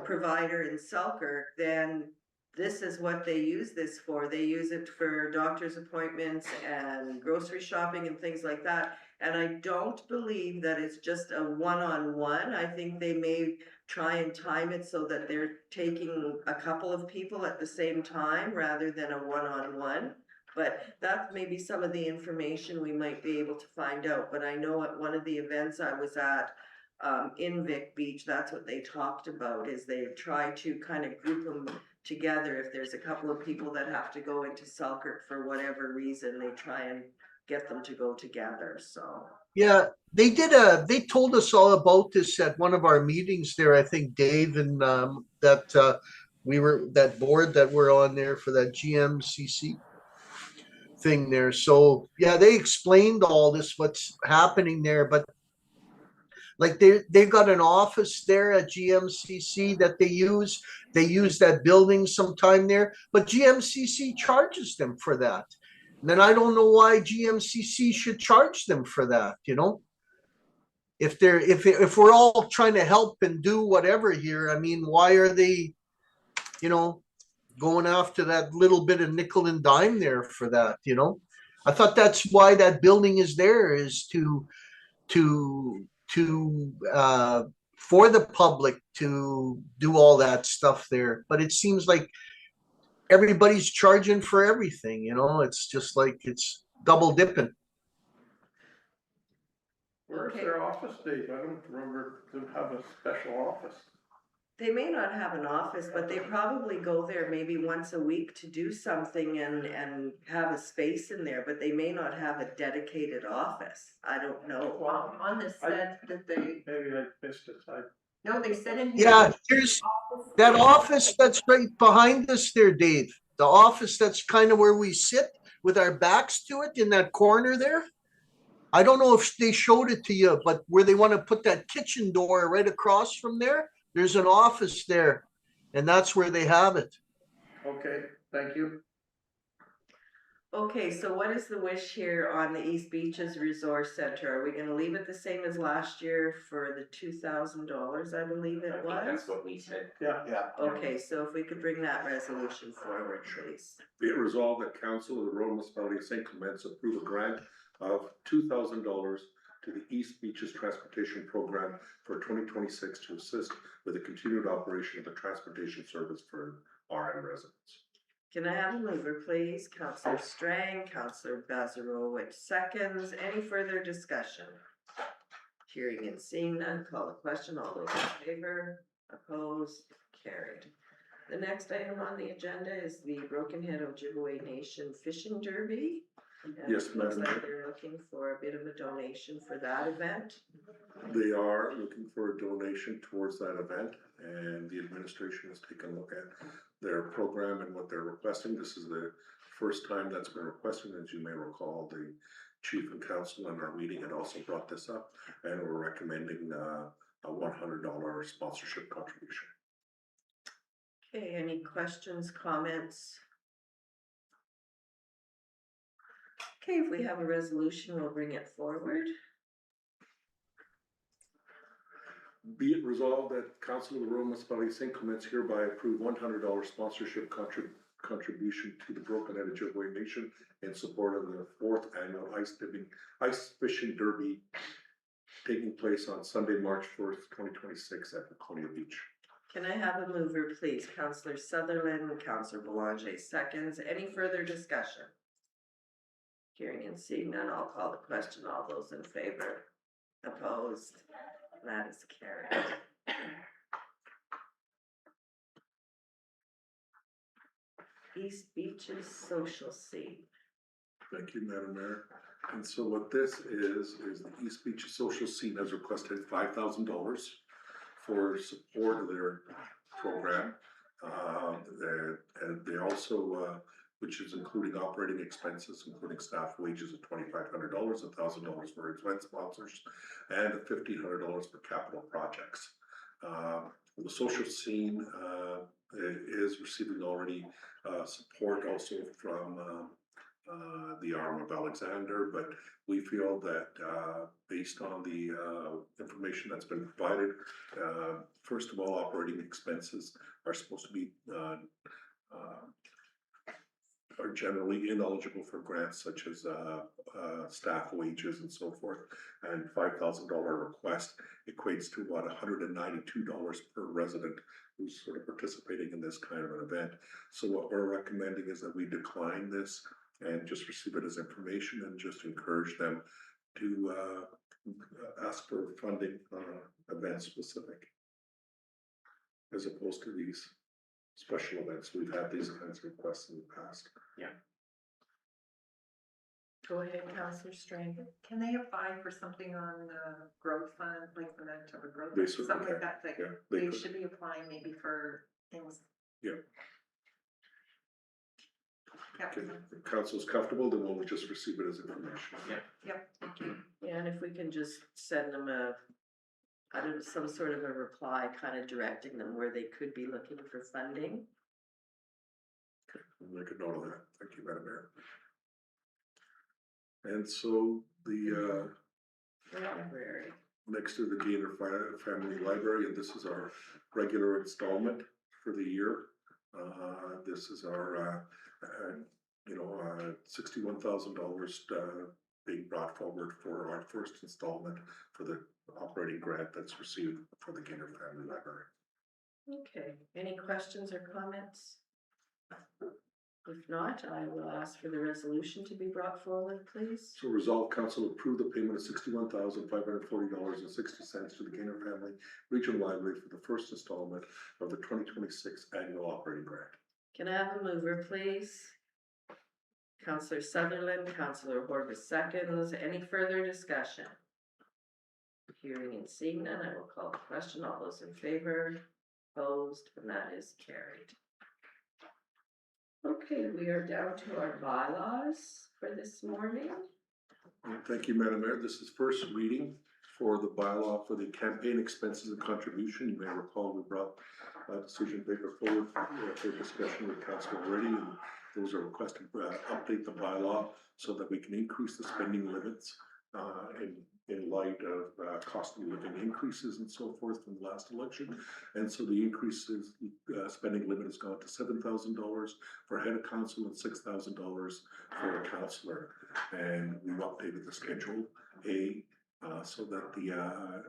provider in Selkirk, then this is what they use this for. They use it for doctor's appointments and grocery shopping and things like that. And I don't believe that it's just a one-on-one. I think they may try and time it so that they're taking a couple of people at the same time rather than a one-on-one. But that's maybe some of the information we might be able to find out. But I know at one of the events I was at, in Vic Beach, that's what they talked about, is they try to kind of group them together. If there's a couple of people that have to go into Selkirk for whatever reason, they try and get them to go together, so. Yeah, they told us all about this at one of our meetings there, I think Dave and that that board that we're on there for that GMCC thing there. So yeah, they explained all this, what's happening there, but like they've got an office there at GMCC that they use. They use that building sometime there, but GMCC charges them for that. And then I don't know why GMCC should charge them for that, you know? If we're all trying to help and do whatever here, I mean, why are they, you know, going after that little bit of nickel and dime there for that, you know? I thought that's why that building is there, is to for the public to do all that stuff there. But it seems like everybody's charging for everything, you know? It's just like it's double dipping. Where's Okay. their office, Dave? I don't remember them have a special office. They may not have an office, but they probably go there maybe once a week to do something and have a space in there, but they may not have a dedicated office. I don't know. Well, on this said that they, Maybe I missed it. no, they said in here. Yeah, here's that office that's right behind us there, Dave. The office that's kind of where we sit with our backs to it in that corner there. I don't know if they showed it to you, but where they want to put that kitchen door right across from there, there's an office there, and that's where they have it. Okay, thank you. Okay, so what is the wish here on the East Beaches Resource Center? Are we gonna leave it the same as last year for the $2,000, I believe I it think was? that's what we said. Yeah. Okay, so if we could bring that resolution forward, please. Be it resolved that council of the Rural Municipality of St. Clements approve a grant of $2,000 to the East Beaches Transportation Program for 2026 to assist with the continued operation of the transportation service for RM residents. Can I have a mover, please? Counselor Strang, Counselor Bazarowicz seconds. Any further discussion? Hearing and seeing none, call the question. All those in favor, opposed, carried. The next item on the agenda is the Broken Head Ojibwe Nation Fishing Derby. And Yes, it looks Madam like they're looking for a bit of a donation for that event. They are looking for a donation towards that event, and the administration has taken a look at their program and what they're requesting. This is the first time that's been requested. As you may recall, the chief and council in our meeting had also brought this up, and we're recommending a $100 sponsorship contribution. Okay, any questions, comments? Okay, if we have a resolution, we'll bring it forward. Be it resolved that Council of the Rural Municipality of St. Clements hereby approve $100 sponsorship contribution to the Broken Head Ojibwe Nation in support of the 4th annual ice fishing derby taking place on Sunday, March 1st, 2026 at Laconia Beach. Can I have a mover, please? Counselor Sutherland and Counselor Boulanger seconds. Any further discussion? Hearing and seeing none, I'll call the question. All those in favor? Opposed? That is carried. East Beaches Social Scene. Thank you, Madam Mayor. And so what this is the East Beach Social Scene has requested $5,000 for support of their program. And they also, which is including operating expenses, including staff wages of $2,500, $1,000 for event sponsors, and $1,500 for capital projects. The social scene is receiving already support also from the Arm of Alexander, but we feel that based on the information that's been provided, first of all, operating expenses are supposed to be are generally ineligible for grants such as staff wages and so forth. And $5,000 request equates to about $192 per resident who's sort of participating in this kind of an event. So what we're recommending is that we decline this and just receive it as information and just encourage them to ask for funding event specific, as opposed to these special events. We've had these kinds of requests in the past. Go ahead, Counselor Strang. Can they apply for something on the growth fund, like the Manitoba Growth? They Fund, certainly something like can. that, like, Yeah, they could. should be applying maybe for things. Yeah. Yeah, Okay, if the council's comfortable, then we'll just receive it as information. yep, thank you. Yeah, and if we can just send them some sort of a reply, kind of directing them where they could be looking for funding. We'll make a note of that. Thank you, Madam Mayor. And so the Library. next to the Gaynor Family Library, and this is our regular installment for the year. This is our, $61,000 being brought forward for our first installment for the operating grant that's received for the Gaynor Family Library. Okay, any questions or comments? If not, I will ask for the resolution to be brought forward, please. So resolve council approve the payment of $61,540.60 to the Gaynor Family Regional Library for the first installment of the 2026 annual operating grant. Can I have a mover, please? Counselor Sutherland, Counselor Horvis seconds. Any further discussion? Hearing and seeing none, I will call the question. All those in favor, opposed, and that is carried. Okay, we are down to our bylaws for this morning. Thank you, Madam Mayor. This is first reading for the bylaw for the campaign expenses and contribution. You may recall we brought a decision paper forward for discussion with council already, and those are requested to update the bylaw so that we can increase the spending limits in light of cost of living increases and so forth from the last election. And so the increases, spending limit has gone to $7,000 for head of council and $6,000 for a councillor. And we've updated the Schedule A so that the,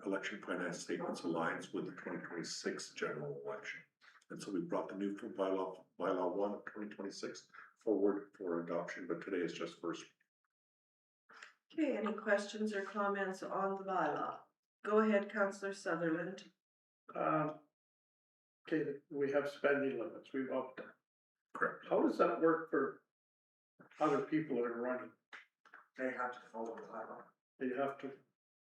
election finance statements aligns with the 2026 general election. And so we brought the new bylaw 1 of 2026 forward for adoption, but today is just first. Okay, any questions or comments on the bylaw? Go ahead, Councillor Sutherland. Okay, we have spending limits, we've upped them. Correct. How does that work for other people that are running? They have to follow the bylaw. You have to,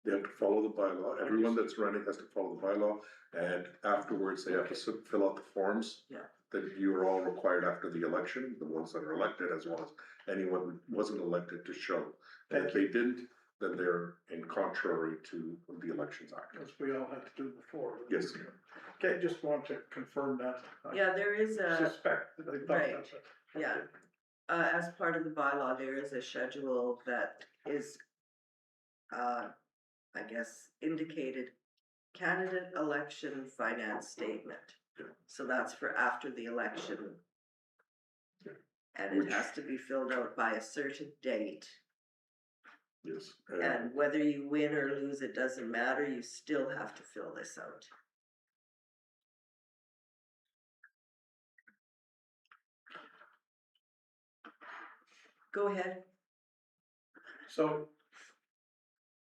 They have to follow the bylaw. Everyone that's running has to follow the bylaw, and afterwards they have to fill out the forms. Yeah. That you are all required after the election, the ones that are elected, as well as anyone who wasn't elected to show. And if they didn't, then they're in contrary to the Elections Act. as we all had to do before. Yes. Okay, just want to confirm that. I Yeah, there is a, Suspect that they thought Right. that's it. yeah. As part of the bylaw, there is a schedule that is, I guess, indicated candidate election finance statement. Yeah. So that's for after the election. And it Which- has to be filled out by a certain date. Yes. And whether you win or lose, it doesn't matter, you still have to fill this out. Go ahead. So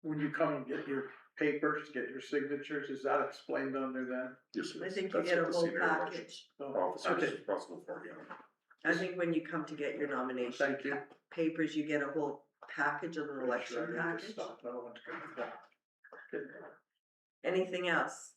when you come and get your papers, get your signatures, is that explained under then? Yes, it I is. think you That's get a what the whole senior elections package. No. Officer is Okay, responsible for, yeah. I think when you come to get your nomination Thank you. papers, you get a whole package of an election Sure, I need to package. stop. I don't want to go to that. Okay. Anything else?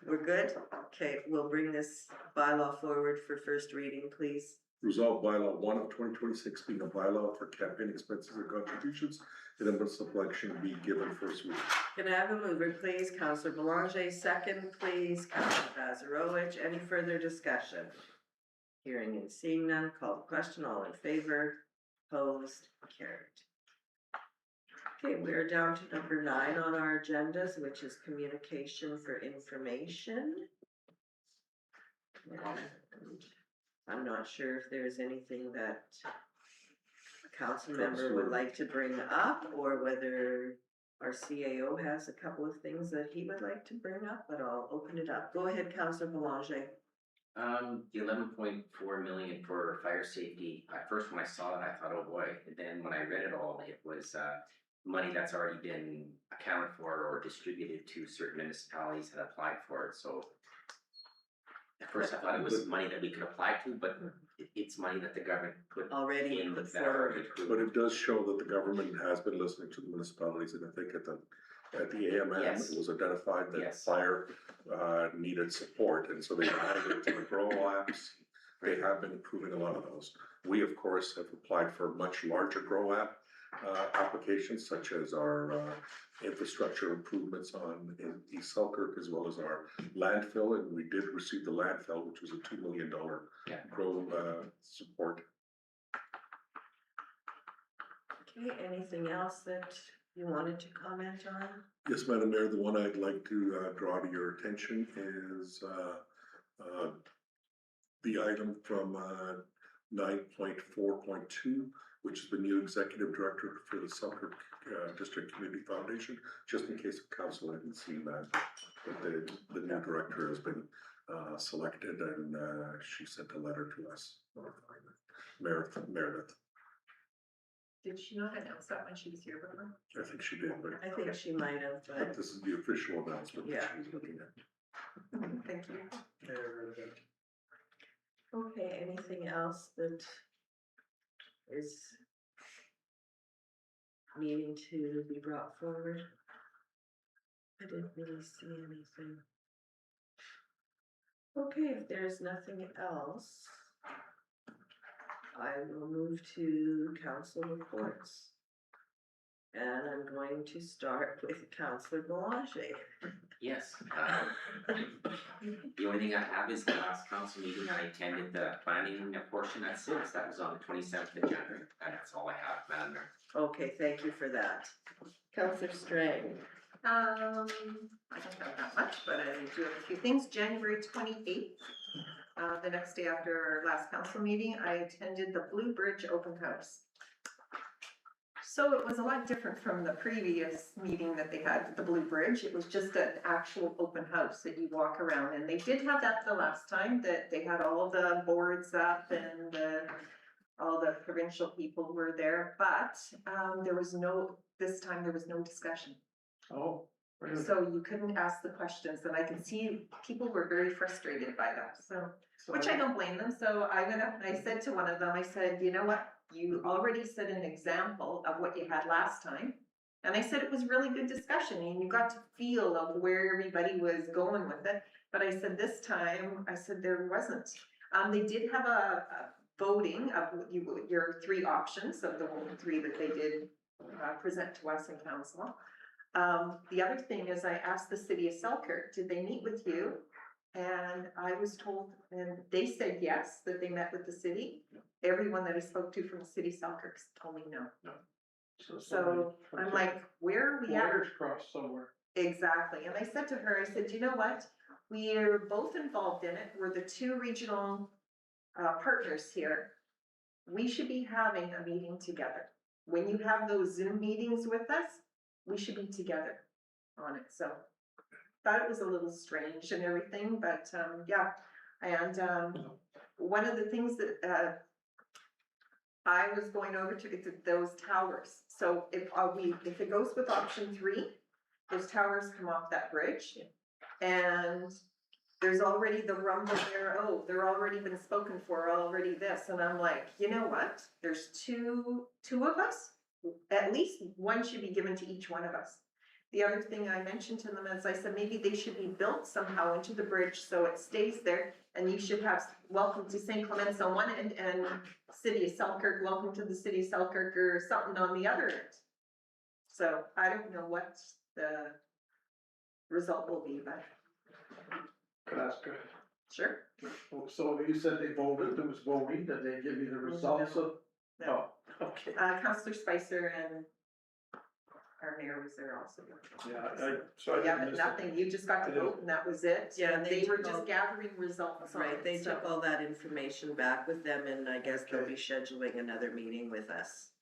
We're good? Okay, we'll bring this bylaw forward for first reading, please. Resolve bylaw 1 of 2026 being a bylaw for campaign expenses and contributions in a municipal election be given first reading. Can I have a mover, please? Councillor Belanger, second, please. Councillor Bazarowicz, any further discussion? Hearing and seeing none, call the question, all in favor, opposed, carried. Okay, we are down to number 9 on our agendas, which is communication for information. And I'm not sure if there's anything that a council member would like to bring up, or whether our CAO has a couple of things that he would like to bring up, but I'll open it up. Go ahead, Councillor Belanger. The 11.4 million for fire safety, at first when I saw it, I thought, oh boy, and then when I read it all, it was, money that's already been accounted for or distributed to certain municipalities that applied for it, so. At first I thought it was money that we could apply to, but it's money that the government put Already in put that are already forward. approved. But it does show that the government has been listening to the municipalities, and I think at the AMM, Yes. it was identified that Yes. fire, needed support, and so they added it to the grow apps. They have been improving a lot of those. We, of course, have applied for much larger grow app, applications, such as our, infrastructure improvements in East Selkirk, as well as our landfill, and we did receive the landfill, which was a $2 million Yeah. grow, support. Okay, anything else that you wanted to comment on? Yes, Madam Mayor, the one I'd like to draw to your attention is the item from 9.4.2, which is the new executive director for the Selkirk District Community Foundation, just in case the council hadn't seen that. But the new director has been selected, and she sent a letter to us, Meredith. Did she not announce that when she was here before? I think she did, but I think she might have, but but this is the official announcement that Yeah. she's looking at. Thank you. okay, anything else that is needing to be brought forward? I didn't really see anything. Okay, if there's nothing else, I will move to council reports. And I'm going to start with Councillor Belanger. Yes, the only thing I have is the last council meeting, I attended the planning portion at 6, that was on the 27th of January, and that's all I have, Madam Mayor. Okay, thank you for that. Councillor Strang. I don't have that much, but I do have a few things. January 28th, the next day after our last council meeting, I attended the Blue Bridge Open House. So it was a lot different from the previous meeting that they had at the Blue Bridge. It was just an actual open house that you walk around, and they did have that the last time, that they had all the boards up and all the provincial people were there, but, this time there was no discussion. Oh, really? So you couldn't ask the questions, and I can see people were very frustrated by that, so, which I don't blame them, so I went up and I said to one of them, I said, you know what? You already set an example of what you had last time. And I said it was really good discussion, and you got to feel of where everybody was going with it. But I said this time, I said there wasn't. They did have a voting of your three options of the three that they did present to us in council. The other thing is I asked the city of Selkirk, did they meet with you? And I was told, and they said yes, that they met with the city. Everyone that I spoke to from the city of Selkirk told me no. So I'm like, where are we at? Wires crossed somewhere. Exactly. And I said to her, I said, you know what? We're both involved in it. We're the two regional partners here. We should be having a meeting together. When you have those Zoom meetings with us, we should be together on it. So thought it was a little strange and everything, but yeah. And one of the things that I was going over to those towers. So if it goes with option 3, those towers come off that bridge, and there's already the rumble there. Oh, they're already been spoken for, already this, and I'm like, you know what? There's two of us. At least one should be given to each one of us. The other thing I mentioned to them is I said maybe they should be built somehow into the bridge so it stays there, and you should have welcome to St. Clements on one end and City of Selkirk, welcome to the City of Selkirk, or something on the other end. So I don't know what the result will be, but That's good. sure. So you said they voted, there was voting, did they give you the results of? No. Oh, okay. Councillor Spicer and our mayor was there also. Yeah, so I Yeah, didn't but miss it. nothing, you just got to vote and that was it. Yeah, and They were took all- just gathering results on Right, it, they so- took all that information back with them, and I guess they'll Okay. be scheduling another meeting with us.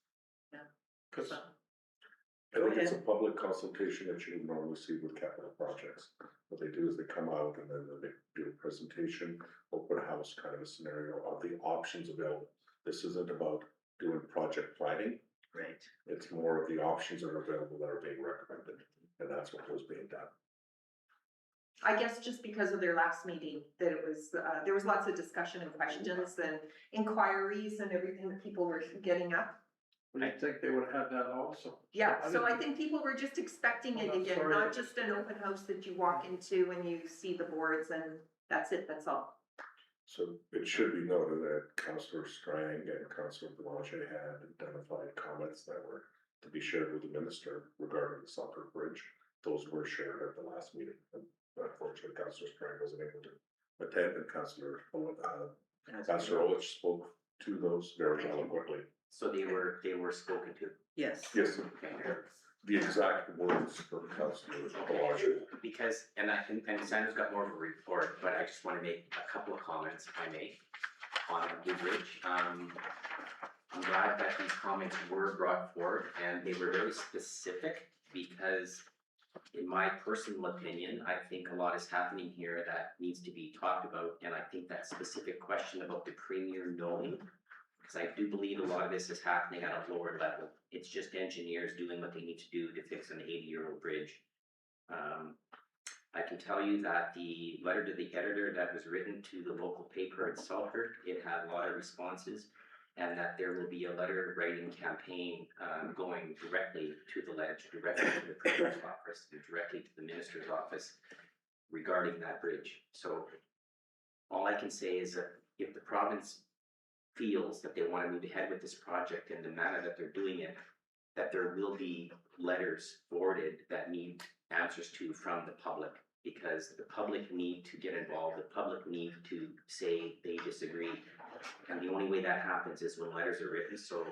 Cause I think it's a public consultation that you would normally see with capital projects. What they do is they come out and then they do a presentation, open house kind of a scenario of the options available. This isn't about doing project planning, Right. it's more of the options that are available that are being recommended, and that's what was being done. I guess just because of their last meeting, that it was, there was lots of discussion and questions and inquiries and everything that people were getting up. I think they would have had that also. Yeah, so I didn't- think people were just expecting it I'm again, sorry. not just an open house that you walk into and you see the boards and that's it, that's all. So it should be noted that Councillor Strang and Councillor Boulanger had identified comments that were to be shared with the minister regarding the Selkirk Bridge. Those were shared at the last meeting, and unfortunately Councillor Strang wasn't able to attend, and Councillor Olich spoke to those very eloquently. So they were spoken to. Yes. Yes, the exact words from Councillor Boulanger. Because, and Sandra's got more of a report, but I just wanna make a couple of comments, if I may, on Blue Bridge. I'm glad that these comments were brought forward, and they were very specific, because in my personal opinion, I think a lot is happening here that needs to be talked about, and I think that specific question about the premier knowing, because I do believe a lot of this is happening at a lower level. It's just engineers doing what they need to do to fix an 80-year-old bridge. I can tell you that the letter to the editor that was written to the local paper in Selkirk, it had a lot of responses, and that there will be a letter writing campaign going directly to the ledge, directly to the premier's office, and directly to the minister's office regarding that bridge. So all I can say is that if the province feels that they want to move ahead with this project in the manner that they're doing it, that there will be letters forwarded that need answers to from the public, because the public need to get involved, the public need to say they disagree. And the only way that happens is when letters are written. So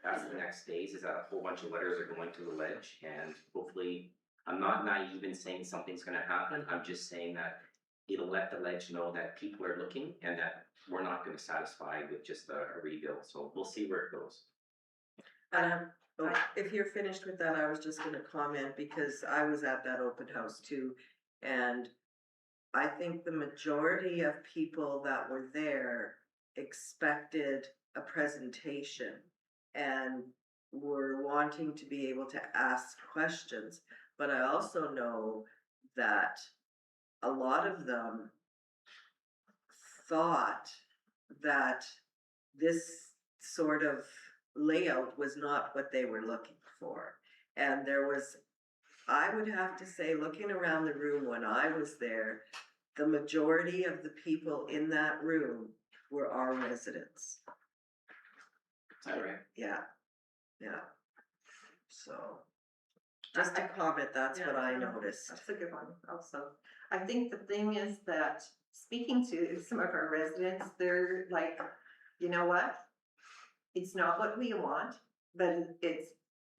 that's the next phase, is that a whole bunch of letters are going to the ledge, and hopefully, I'm not naive in saying something's gonna happen, I'm just saying that it'll let the ledge know that people are looking and that we're not gonna satisfy with just a rebuild, so we'll see where it goes. Oh, if you're finished with that, I was just gonna comment because I was at that open house too. And I think the majority of people that were there expected a presentation and were wanting to be able to ask questions. But I also know that a lot of them thought that this sort of layout was not what they were looking for. And there was, I would have to say, looking around the room when I was there, the majority of the people in that room were our residents. Is that right? Yeah, yeah. So, just a comment, that's what I noticed. That's a good one also. I think the thing is that speaking to some of our residents, they're like, you know what? It's not what we want, but it's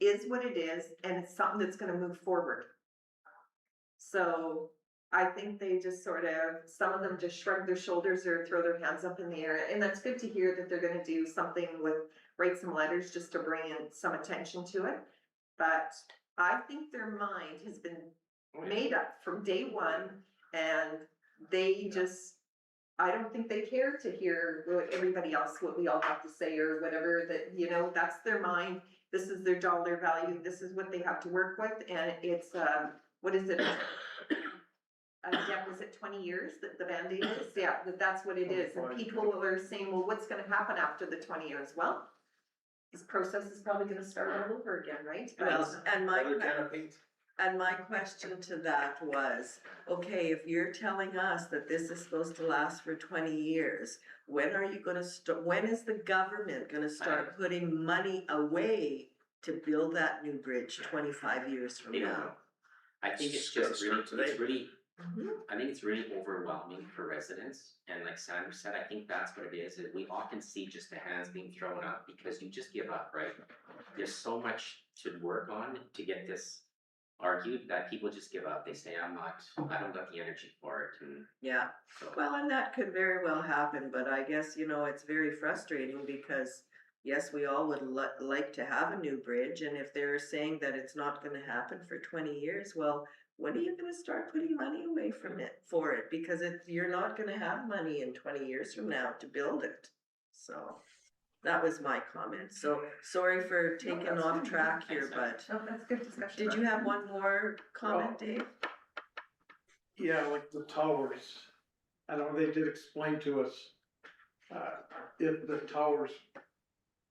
is what it is, and it's something that's gonna move forward. So I think they just sort of, some of them just shrug their shoulders or throw their hands up in the air, and that's good to hear that they're gonna do something with, write some letters just to bring in some attention to it. But I think their mind has been made up from day one, and they just, I don't think they care to hear what everybody else, what we all have to say or whatever, that, you know, that's their mind. This is their dollar value, this is what they have to work with, and it's, what is it? Yeah, was it 20 years that the Band-Aid is? Yeah, that's what it is, and people are saying, well, what's gonna happen after the 20 years? Well, this process is probably gonna start all over again, right? Well, and Another can of paint. my question to that was, okay, if you're telling us that this is supposed to last for 20 years, when are you gonna when is the government gonna start putting money away to build that new bridge 25 years from They don't now? know. I think it's Gotta just really, start today. it's really, Mhm. I think it's really overwhelming for residents, and like Sandra said, I think that's what it is we often see just the hands being thrown up because you just give up, right? There's so much to work on to get this argued that people just give up, they say, I don't got the energy for it, and Yeah, so. well, and that could very well happen, but I guess, you know, it's very frustrating because yes, we all would like to have a new bridge, and if they're saying that it's not gonna happen for 20 years, well, when are you gonna start putting money away from it, for it? Because you're not gonna have money in 20 years from now to build it, so. That was my comment, so sorry for taking that's off fine. track here, but Oh, that's good discussion. did you have one more comment, Dave? Yeah, like the towers. I know they did explain to us, if the towers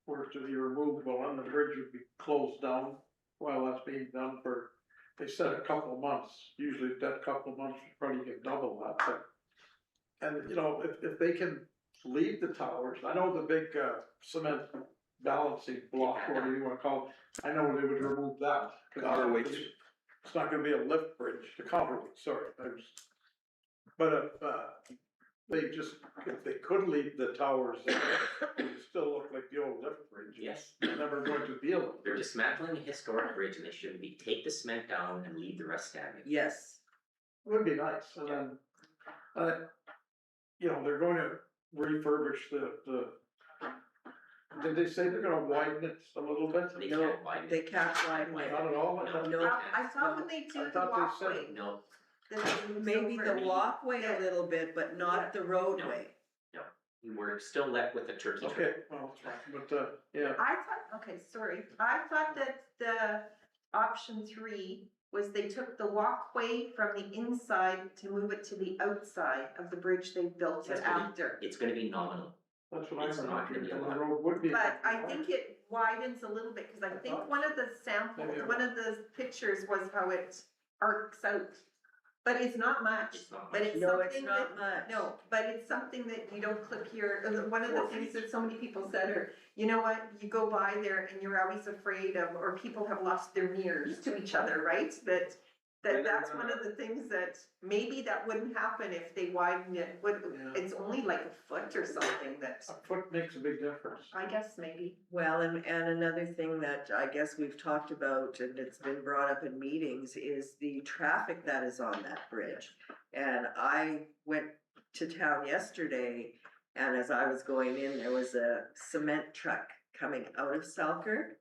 were to be removable and the bridge would be closed down while that's being done for, they said a couple of months. Usually that couple of months would probably get double that, but. And, you know, if they can leave the towers, I know the big, cement balancing block, whatever you wanna call it, I know they would remove that. 'Cause Counterweights. It's not gonna be a lift bridge, the counterweight, sorry, but if, they just, if they could leave the towers, it would still look like the old lift bridge. Yes. It's never going to be a lift They're bridge. dismantling a historic bridge and they shouldn't be. Take the cement down and leave the rest standing. Yes, Would be nice, and then, you know, they're going to refurbish the, did they say they're gonna widen it a little bit? They No, can't widen they it. can't widen it. Not at all? No. I thought when they I do the thought they said- walkway, No, that they moved Maybe over. the walkway a little bit, but not the roadway. we're still left with the turkey trail. Okay, well, but, yeah, I thought, okay, sorry, I thought that the option 3 was they took the walkway from the inside to move it to the outside of the bridge they built it That's what it- after. It's gonna be nominal. that's what I It's not gonna remember, be a the lot. road would be. But I think it widens a little bit, cause I think one of the samples, Maybe. one of the pictures was how it arcs out. But it's not much, It's not but much. it's No, it's something not that, much. no, but it's something that you don't clip here, one of the things that so many people said are, you know what, you go by there and you're always afraid of, or people have lost their mirrors to each other, right? That's one of the things that, maybe that wouldn't happen if they widened it, Yeah. it's only like a foot or something that, A foot makes a big difference. I guess maybe. Well, and another thing that I guess we've talked about and it's been brought up in meetings is the traffic that is on that bridge. And I went to town yesterday and as I was going in, there was a cement truck coming out of Selkirk.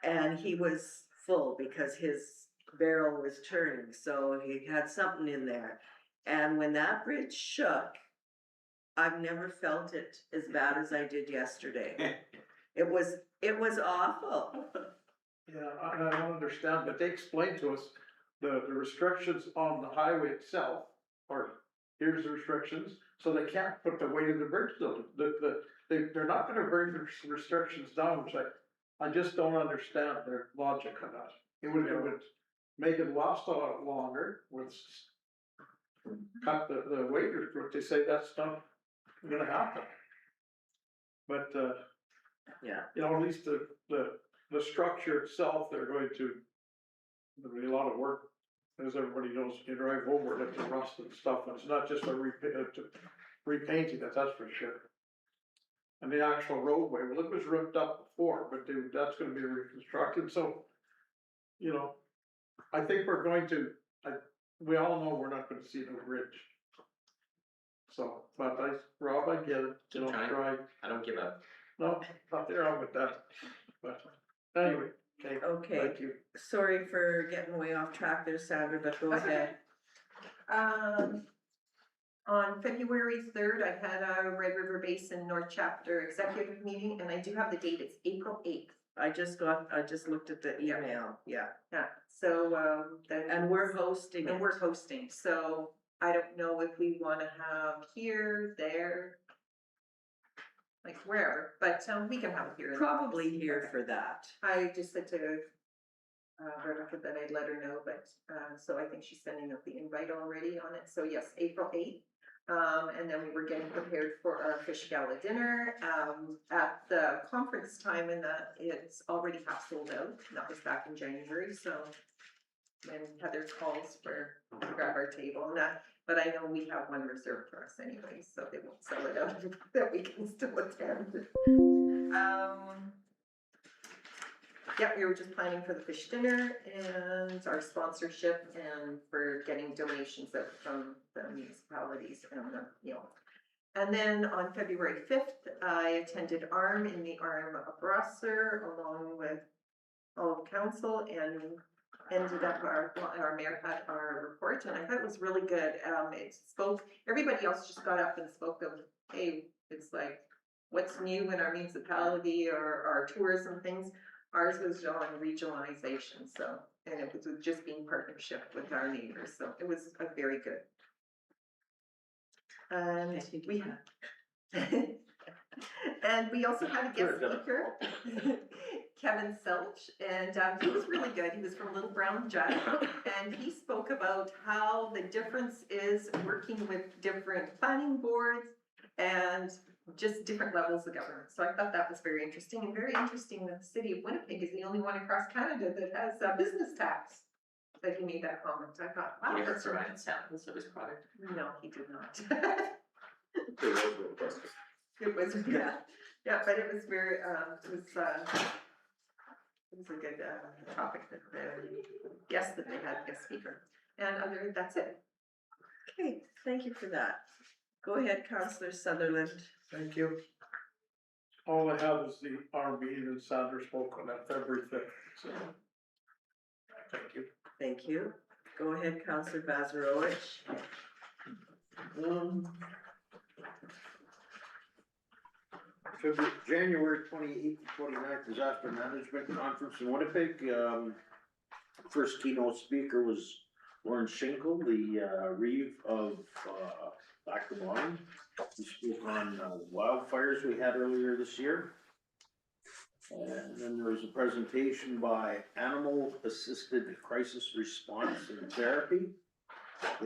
and he was full because his barrel was turning, so he had something in there. And when that bridge shook, I've never felt it as bad as I did yesterday. It was awful. Yeah, I don't understand, but they explained to us the restrictions on the highway itself, or here's the restrictions, so they can't put the weight of the bridge down. They're not gonna bring the restrictions down, which I just don't understand their logic on that. It would make it last a lot longer, with cut the weight, but they say that's not gonna happen. But, Yeah. you know, at least the structure itself, they're going to, there'll be a lot of work. As everybody knows, you drive over it, it's rust and stuff, and it's not just a repainting it, that's for sure. And the actual roadway, well, it was ripped up before, but that's gonna be reconstructed, so, you know, I think we're going to, we all know we're not gonna see no bridge. So, but Rob, I get it, you know, Trying. try, I don't give up. no, nothing wrong with that, but anyway, okay, Okay, thank you. sorry for getting way off track there, Sandra, but go That's okay. ahead. On February 3rd, I had a Red River Basin North Chapter Executive Meeting, and I do have the date, it's April 8th. I just looked at the email, yeah, Yeah, so, and we're hosting and it. we're hosting, so I don't know if we wanna have here, there, like wherever, but, we can have it here. in the Probably office. here Okay. for that. I just said to, Rebecca that I'd let her know, but, so I think she's sending out the invite already on it, so yes, April 8th. And then we were getting prepared for our fish gala dinner, at the conference time, and that it's already half sold out, that was back in January, so. When Heather calls to grab our table and that, but I know we have one reserved for us anyway, so they won't sell it out, that we can still attend. Yeah, we were just planning for the fish dinner and our sponsorship and for getting donations out from the municipalities and the, you know. And then on February 5th, I attended ARM in the ARM Brosser along with all of council and ended up our mayor had our report, and I thought it was really good. It spoke, everybody else just got up and spoke of, hey, it's like, what's new in our municipality or our tourism things. Ours was on regionalization, so, and it was just being partnership with our neighbors, so it was very good. And we and we also had a guest speaker, Kevin Selch, and he was really good. He was from Little Brown Jug, and he spoke about how the difference is working with different planning boards and just different levels of government. So I thought that was very interesting, and very interesting that the city of Winnipeg is the only one across Canada that has a business tax. That he made that comment. I thought, wow. He never that's provided samples of his product. No, he did not. It was robust. It was, yeah, but it was very, it was a good, topic that the guest that they had, guest speaker. And that's it. Okay, thank you for that. Go ahead, Councillor Sutherland. Thank you. All I have is the ARM meeting and Sandra spoke on that February 5th, so. Thank you. Thank you. Go ahead, Councillor Bazarowicz. January 28th to 29th Disaster Management Conference in Winnipeg. First keynote speaker was Lauren Schinkel, the Reeve of Lackawanna. He spoke on the wildfires we had earlier this year. And then there was a presentation by Animal Assisted Crisis Response and Therapy.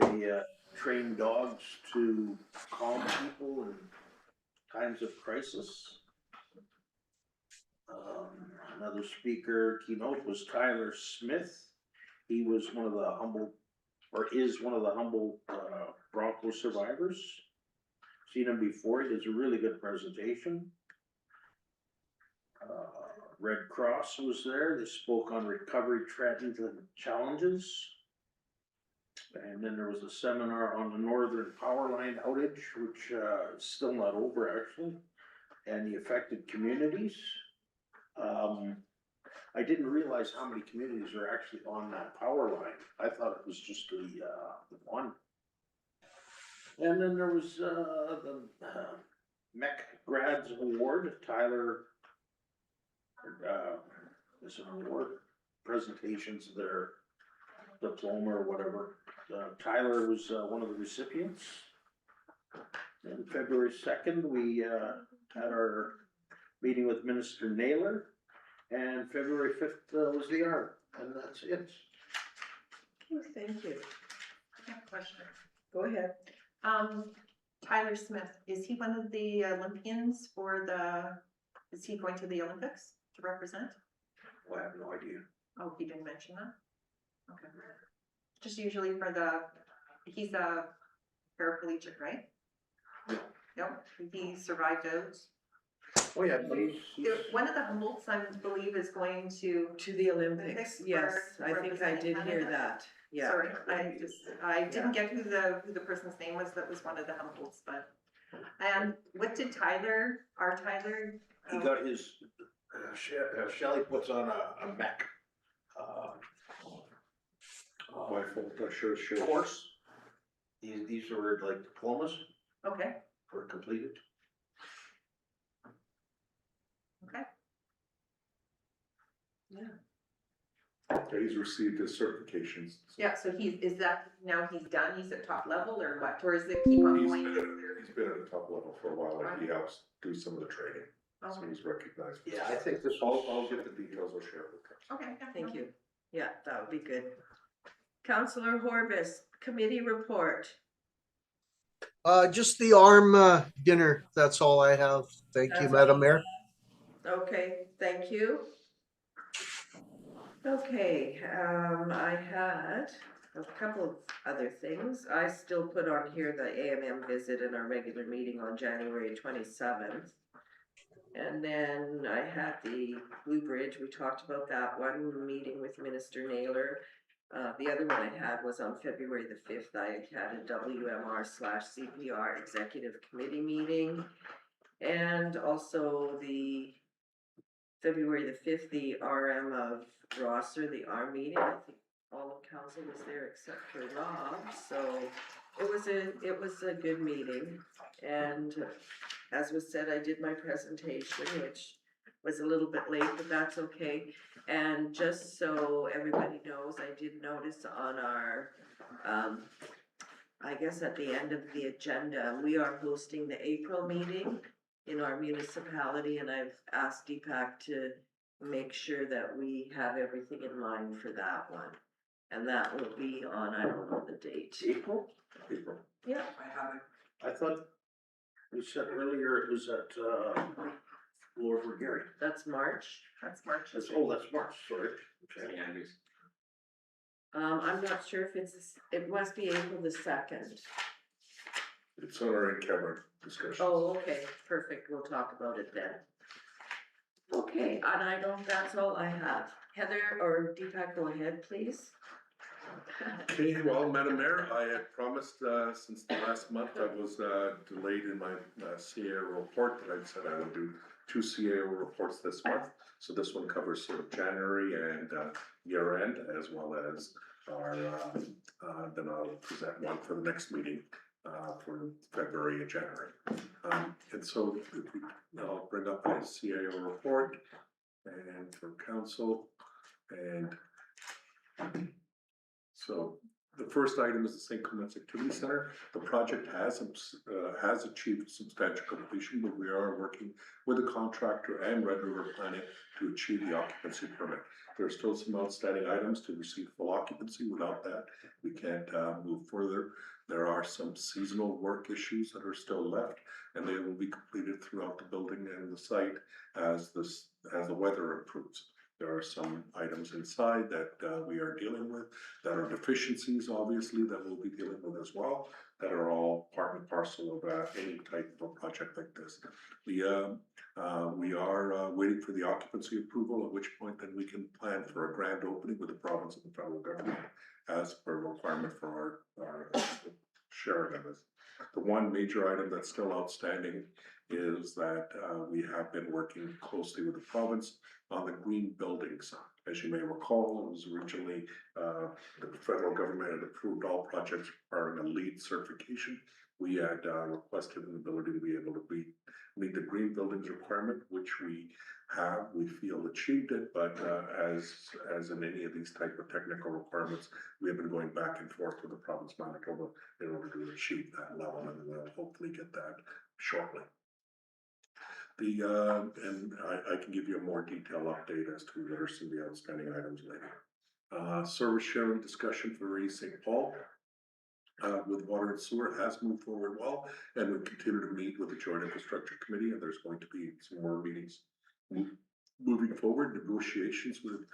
They train dogs to calm people in times of crisis. Another speaker keynote was Tyler Smith. He was is one of the humble Bronco survivors. Seen him before. He does a really good presentation. Red Cross was there. They spoke on recovery trends and challenges. And then there was a seminar on the Northern Power Line outage, which is still not over actually, and the affected communities. I didn't realize how many communities are actually on that power line. I thought it was just the one. And then there was, the MEC Grads Award, Tyler, is an award, presentations of their diploma or whatever. Tyler was, one of the recipients. And February 2nd, we, had our meeting with Minister Naylor. And February 5th, was the art, and that's it. Oh, thank you. I have a question. Go ahead. Tyler Smith, is he one of the Olympians is he going to the Olympics to represent? Well, I have no idea. Oh, he didn't mention that? Okay. Just usually he's a paraplegic, right? No. No, he survived out. Oh, yeah, but he's. One of the Humboldts, I believe, is going to, To the Olympics, Olympics yes, for I think I did hear representing that, yeah. sorry, I didn't get who the person's name was that was one of the Humboldts, but. And what did our Tyler? He got his, Shelley puts on a mech. My fault, I sure. Course. These are like diplomas Okay, for completed. okay. He's received his certifications. Yeah, so now he's done, he's at top level or what, or is it keep on He's going? been at the top level for a while, and he helps do some of the training, so Okay, he's recognized. Yeah, I think this. I'll get the details, I'll share with you. okay. Yeah, Thank no. you. Yeah, that would be good. Counselor Horbis, committee report. Just the ARM dinner. That's all I have. Thank you, That's Madam all. Mayor. Okay, thank you. Okay, I had a couple of other things. I still put on here the AMM visit and our regular meeting on January 27th. And then I had the Blue Bridge, we talked about that one, meeting with Minister Naylor. The other one I had was on February the 5th, I had a WMR/CPR executive committee meeting. And also the February the 5th, the RM of Rosser, the R meeting, I think all of council was there except for Rob, so it was a good meeting. And as was said, I did my presentation, which was a little bit late, but that's okay. And just so everybody knows, I did notice on our, I guess at the end of the agenda, we are hosting the April meeting in our municipality, and I've asked Deepak to make sure that we have everything in line for that one. And that will be on, I don't know the date. April? Yeah. I have it. I thought we said earlier it was at, Lower Gary. That's March. That's March. That's March, sorry. Okay. St. Andrews. I'm not sure if it must be April the 2nd. It's on our in-camera discussion. Oh, okay, perfect, we'll talk about it then. Okay, and that's all I have. Heather or Deepak, go ahead, please. Okay, well, Madam Mayor, I had promised, since the last month I was, delayed in my, CAO report, that I said I would do 2 CAO reports this month. So this one covers sort of January and, year end, as well as our, then I'll present one for the next meeting, for February and January. And so I'll bring up my CAO report and for council, and so the first item is the St. Clements Activity Center. The project has achieved substantial completion, but we are working with the contractor and Red River Planning to achieve the occupancy permit. There are still some outstanding items to receive full occupancy. Without that, we can't move further. There are some seasonal work issues that are still left, and they will be completed throughout the building and the site as the weather improves. There are some items inside that we are dealing with that are deficiencies, obviously, that we'll be dealing with as well, that are all part and parcel of any type of a project like this. We are waiting for the occupancy approval, at which point then we can plan for a grand opening with the province and the federal government as per requirement for our sharing of this. The one major item that's still outstanding is that, we have been working closely with the province on the green buildings. As you may recall, it was originally, the federal government had approved all projects requiring a LEED certification. We had, requested an ability to be able to meet the green buildings requirement, which we have, we feel achieved it, but, as in any of these type of technical requirements, we have been going back and forth with the province of Manitoba in order to achieve that level, and we'll hopefully get that shortly. And I can give you a more detailed update as to what are some of the outstanding items later. Service sharing discussion for East St. Paul, with water and sewer has moved forward well, and we continue to meet with the Joint Infrastructure Committee, and there's going to be some more meetings moving forward. Negotiations with,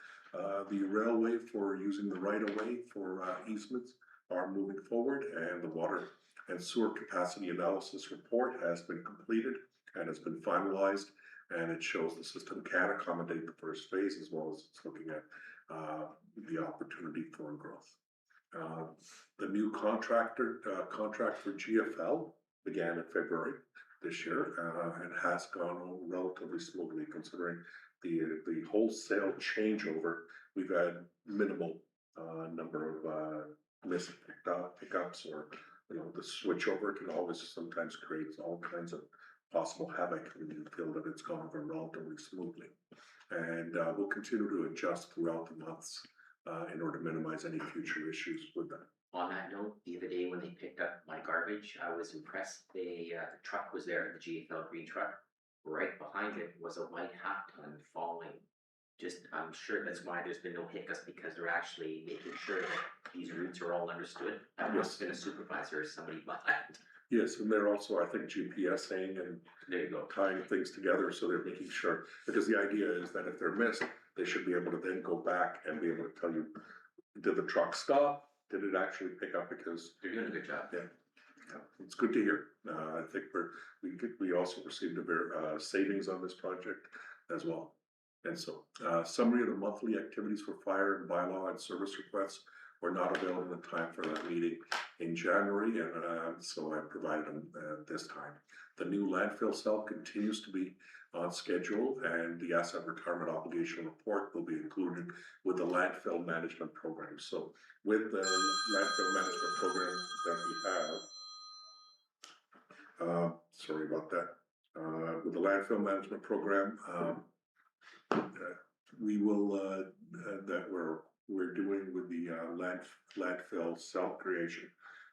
the railway for using the right of way for, easements are moving forward, and the water and sewer capacity analysis report has been completed and has been finalized, and it shows the system can accommodate the first phase as well as it's looking at, the opportunity for growth. The new contract for GFL began in February this year, and has gone relatively smoothly considering the wholesale changeover. We've had minimal, number of, missed pickups, or, the switchover can always sometimes create all kinds of possible havoc, and we feel that it's gone over relatively smoothly. And, we'll continue to adjust throughout the months, in order to minimize any future issues with that. On that note, the other day when they picked up my garbage, I was impressed. The truck was there, the GFL green truck. Right behind it was a white half ton following. Just, I'm sure that's why there's been no hiccups, because they're actually making sure that these routes are all understood. That must have been a supervisor or somebody behind. Yes, and they're also, I think, GPSing and There you go. tying things together, so they're making sure, because the idea is that if they're missed, they should be able to then go back and be able to tell you, did the truck stop? Did it actually pick up? Because They're doing a good job. yeah, it's good to hear. I think we also received a savings on this project as well. And so, summary of the monthly activities for fire and bylaw and service requests were not available in time for that meeting in January, and so I provided them this time. The new landfill cell continues to be on schedule, and the asset retirement obligation report will be included with the landfill management program. So with the landfill management program that we have, sorry about that, with the landfill management program, we will, that we're doing with the landfill cell creation,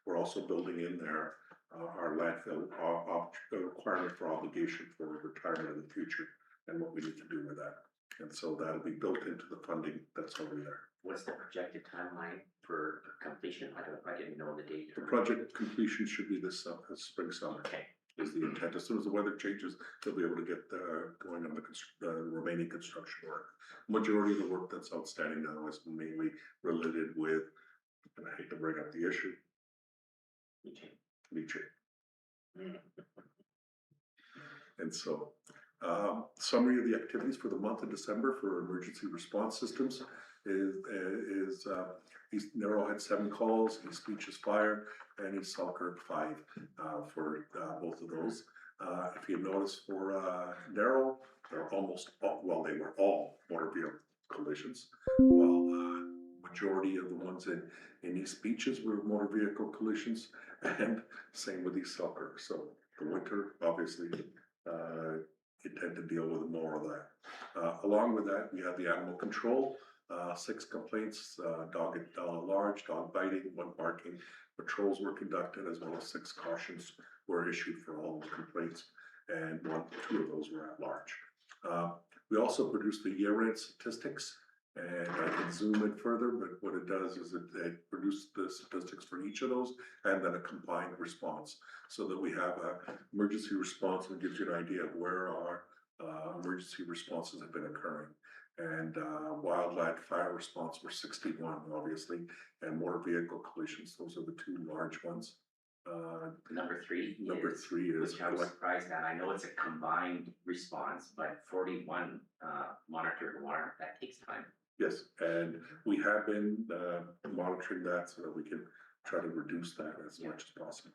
we're also building in there our landfill requirement for obligation for retirement in the future and what we need to do with that. And so that'll be built into the funding that's over there. What's the projected timeline for completion? I didn't know the date. The project completion should be this spring, summer. Okay. Is the intent. As soon as the weather changes, they'll be able to get going on the remaining construction work. Majority of the work that's outstanding now is mainly related with, and I hate to bring up the issue, leaching. And so, summary of the activities for the month of December for emergency response systems is East Narrow had 7 calls, East Beaches Fire, and East Selkirk 5 for both of those. If you notice for Narrow, they're almost all, well, they were all motor vehicle collisions, while majority of the ones in East Beaches were motor vehicle collisions, and same with East Selkirk. So the winter, obviously, you tend to deal with more of that. Along with that, we have the animal control. 6 complaints, dog at large, dog biting, 1 barking. Patrols were conducted, as well as 6 cautions were issued for all the complaints, and 2 of those were at large. We also produced the year-end statistics, and I can zoom in further, but what it does is it produces the statistics for each of those, and then a combined response, so that we have an emergency response that gives you an idea of where our emergency responses have been occurring. And wildland fire response were 61, obviously, and motor vehicle collisions, those are the 2 large ones. Number 3 is which I was surprised at. I know it's a combined response, but 41 monitored water, that takes time. Yes, and we have been monitoring that so that we can try to reduce that as much as possible.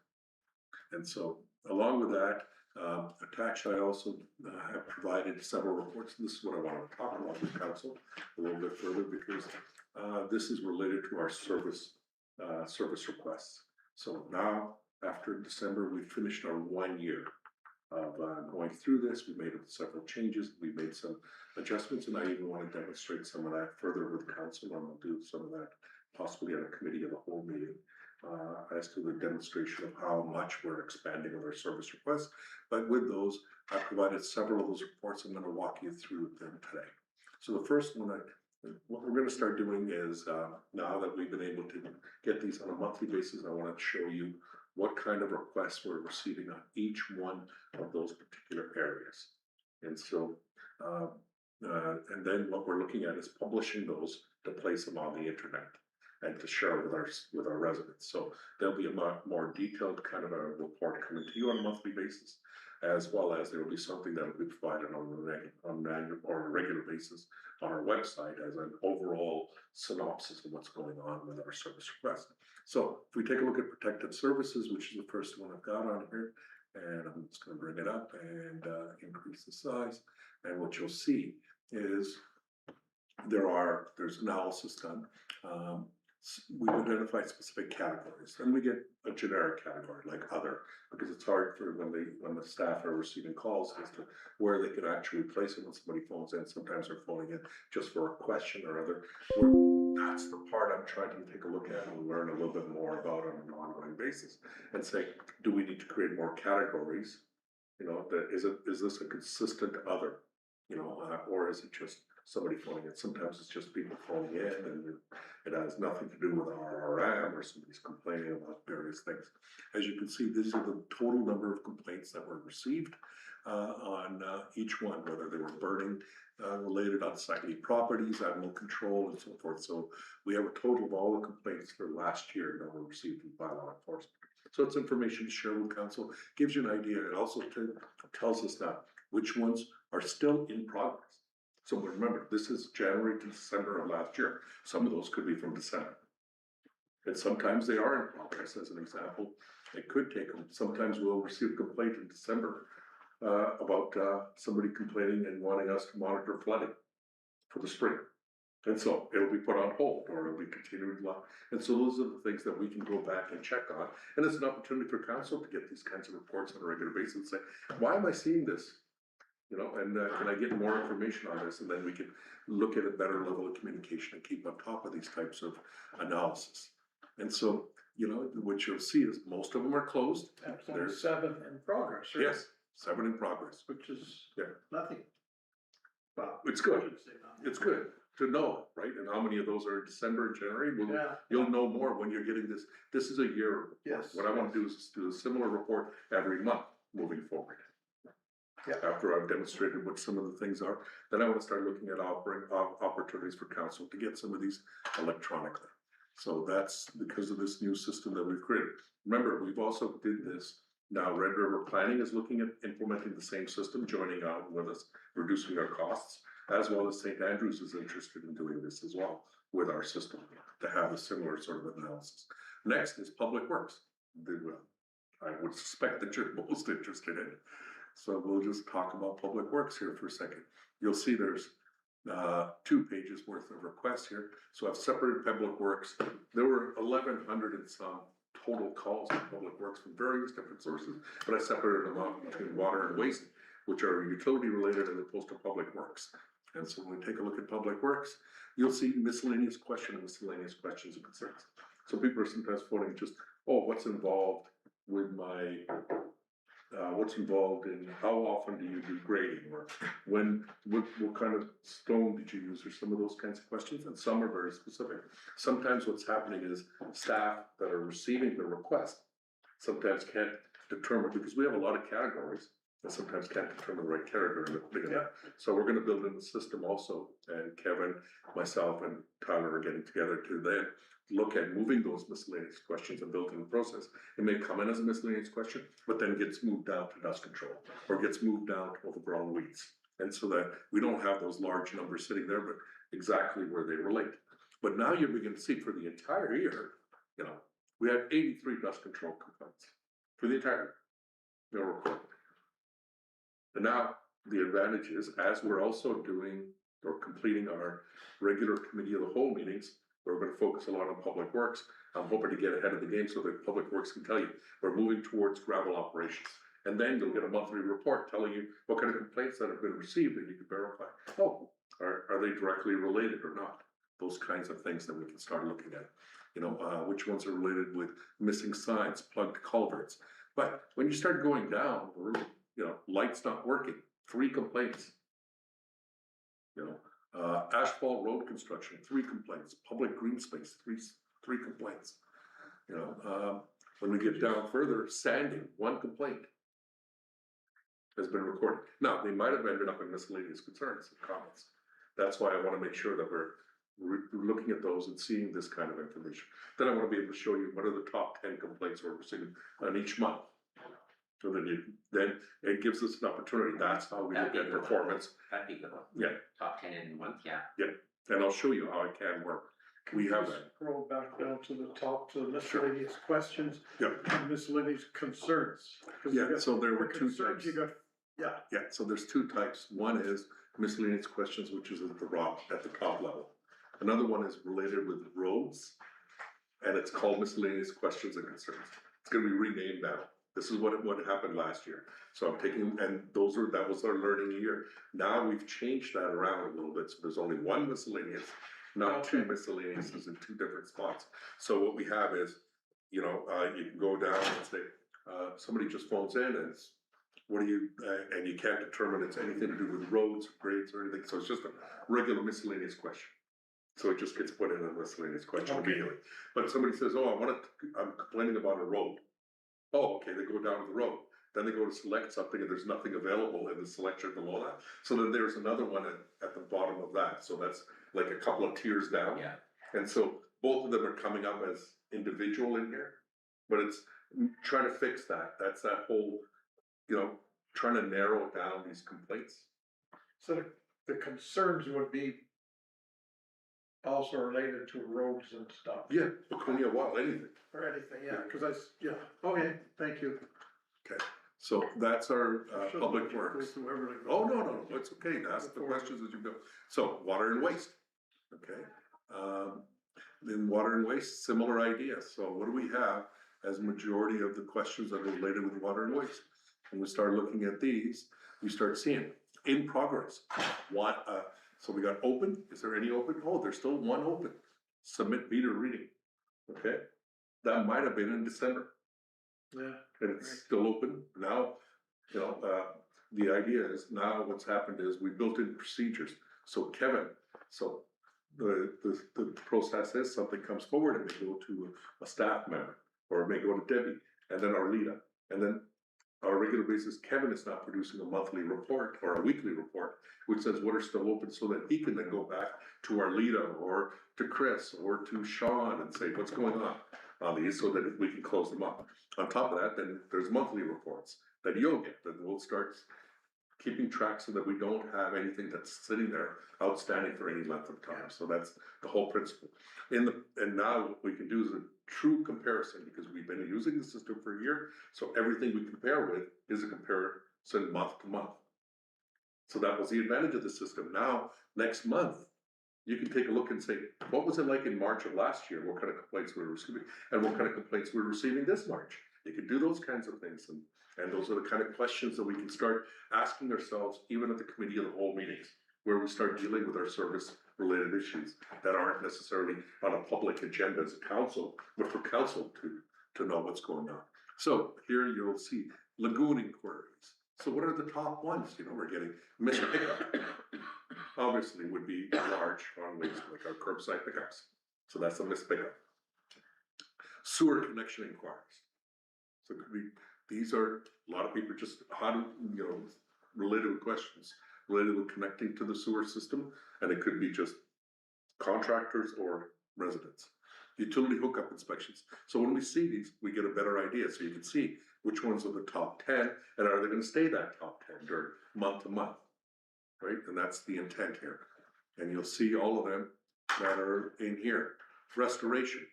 And so along with that, attached, I also have provided several reports. This is what I want to talk about with council a little bit further because this is related to our service requests. So now, after December, we finished our 1 year of going through this. We made several changes. We made some adjustments, and I even want to demonstrate some of that further with council. And we'll do some of that possibly at a committee of the whole meeting as to the demonstration of how much we're expanding with our service requests. But with those, I provided several of those reports. I'm going to walk you through them today. So the first one, what we're going to start doing is now that we've been able to get these on a monthly basis, I want to show you what kind of requests we're receiving on each one of those particular areas. And so, and then what we're looking at is publishing those to place them on the internet and to share with our residents. So there'll be a more detailed kind of a report coming to you on a monthly basis, as well as there will be something that will be provided on a regular basis on our website as an overall synopsis of what's going on with our service request. So if we take a look at protected services, which is the first one I've got on here, and I'm just going to bring it up and increase the size. And what you'll see is there's analysis done. We've identified specific categories, and we get a generic category like other, because it's hard for when the staff are receiving calls as to where they can actually place it when somebody phones in. Sometimes they're phoning in just for a question or other. That's the part I'm trying to take a look at and learn a little bit more about on an ongoing basis, and say, do we need to create more categories? You know, is this a consistent other? You know, or is it just somebody phoning in? Sometimes it's just people phoning in, and it has nothing to do with RRM, or somebody's complaining about various things. As you can see, these are the total number of complaints that were received on each one, whether they were burning related unsightly properties, animal control, and so forth. So we have a total of all the complaints for last year that were received by law enforcement. So it's information to share with council, gives you an idea. It also tells us that which ones are still in progress. So remember, this is January to December of last year. Some of those could be from December. And sometimes they are in progress. As an example, it could take them. Sometimes we'll receive a complaint in December about somebody complaining and wanting us to monitor flooding for the spring. And so it'll be put on hold, or it'll be continued. And so those are the things that we can go back and check on. And it's an opportunity for council to get these kinds of reports on a regular basis and say, why am I seeing this? You know, and can I get more information on this? And then we can look at a better level of communication and keep on top of these types of analysis. And so, you know, what you'll see is most of them are closed. There's 7 in progress. Right? Yes, 7 in progress. Which is nothing. Well, it's good. It's good to know, right? And how many of those are in December and January? You'll know more when you're getting this. This is a year report. Yes. What I want to do is do a similar report every month moving forward. Yeah. After I've demonstrated what some of the things are, then I want to start looking at offering opportunities for council to get some of these electronically. So that's because of this new system that we've created. Remember, we've also did this. Now Red River Planning is looking at implementing the same system, joining out with us, reducing our costs, as well as St. Andrews is interested in doing this as well with our system to have a similar sort of analysis. Next is Public Works. I would suspect that you're most interested in it. So we'll just talk about Public Works here for a second. You'll see there's 2 pages worth of requests here. So I've separated Public Works. There were 1,100 and some total calls to Public Works from various different sources, but I separated them out between water and waste, which are utility related, as opposed to Public Works. And so when we take a look at Public Works, you'll see miscellaneous questions and concerns. So people are sometimes phoning just, oh, what's involved with my what's involved in how often do you do grading, or what kind of stone did you use, or some of those kinds of questions, and some are very specific. Sometimes what's happening is staff that are receiving the request sometimes can't determine, because we have a lot of categories, and sometimes can't determine the right category. So we're going to build in the system also, and Kevin, myself, and Tyler are getting together to then look at moving those miscellaneous questions and built in the process. It may come in as a miscellaneous question, but then gets moved down to dust control, or gets moved down to overgrown weeds. And so that we don't have those large numbers sitting there, but exactly where they relate. But now you begin to see for the entire year, you know, we had 83 dust control complaints. for the entire, report. And now, the advantage is, as we're also doing or completing our regular committee of the whole meetings, we're gonna focus a lot on public works. I'm hoping to get ahead of the game so that public works can tell you, we're moving towards gravel operations. And then you'll get a monthly report telling you what kind of complaints that have been received, and you can verify, oh, are they directly related or not? Those kinds of things that we can start looking at. Which ones are related with missing signs, plugged culverts. But when you start going down, lights not working, 3 complaints. Asphalt road construction, 3 complaints, public green space, 3 complaints. When we get down further, sanding, 1 complaint has been recorded. Now, they might have ended up in miscellaneous concerns and comments. That's why I wanna make sure that we're looking at those and seeing this kind of information. Then I wanna be able to show you what are the top 10 complaints we're receiving on each month. So then it gives us an opportunity, that's how we look at performance. That'd be good one. Yeah. Top 10 in 1, yeah. And I'll show you how it can work. We have that. Scroll back down to the top, to the miscellaneous questions. Yeah. And miscellaneous concerns. 'Cause you Yeah, got so there the were 2 concerns, types. You got, yeah, Yeah, so there's 2 types. One is miscellaneous questions, which is at the top level. Another one is related with roads, and it's called miscellaneous questions and concerns. It's gonna be renamed now. This is what happened last year. So I'm taking, and that was our learning year. Now we've changed that around a little bit, so there's only 1 miscellaneous, not 2 miscellaneouses in 2 different spots. So what we have is, you can go down and say, somebody just phones in and it's, and you can't determine it's anything to do with roads, grades or anything, so it's just a regular miscellaneous question. So it just gets put in a miscellaneous question Okay. immediately. But somebody says, oh, I'm complaining about a road. Oh, okay, they go down to the road. Then they go to select something and there's nothing available in the selection below that. So then there's another one at the bottom of that. So that's like a couple of tiers down. Yeah. And so both of them are coming up as individual in here, but it's trying to fix that. That's that whole, trying to narrow down these complaints. so the concerns would be also related to roads and stuff. Yeah, Laconia, anything. Or anything, yeah, okay, thank you. So that's our Shouldn't public let you go works. through everything. Oh, no, it's okay, ask the questions as you go. So, water and waste, okay? In water and waste, similar idea, so what do we have as majority of the questions that are related with water and waste? When we start looking at these, we start seeing, in progress, so we got open, is there any open? Oh, there's still 1 open, submit meter reading, okay? That might have been in December. Yeah. And it's still open now, the idea is now what's happened is we built in procedures. So Kevin, the process is something comes forward and may go to a staff member, or it may go to Debbie, and then Arleta. And then on a regular basis, Kevin is now producing a monthly report or a weekly report, which says what are still open so that he can then go back to Arleta or to Chris or to Sean and say, what's going on these so that we can close them up. On top of that, then there's monthly reports that you'll get, that we'll start keeping track so that we don't have anything that's sitting there outstanding for any length of time. So that's the whole principle. And now what we can do is a true comparison, because we've been using the system for a year, so everything we compare with is a comparison month to month. So that was the advantage of the system. Now, next month, you can take a look and say, what was it like in March of last year? What kind of complaints we were receiving? And what kind of complaints we were receiving this March? You can do those kinds of things. And those are the kind of questions that we can start asking ourselves, even at the committee of the whole meetings, where we start dealing with our service-related issues that aren't necessarily on a public agenda as a council, but for council to know what's going on. So here you'll see lagoon inquiries. So what are the top ones? We're getting missed pickup. Obviously would be large on waste, like our curbside pickups. So that's a missed pickup. Sewer connection inquiries. So it could be, these are, a lot of people just, related with questions, related with connecting to the sewer system, and it could be just contractors or residents. Utility hookup inspections. So when we see these, we get a better idea, so you can see which ones are the top 10, and are they gonna stay that top 10 during month to month, right? And that's the intent here. And you'll see all of them that are in here. Restoration,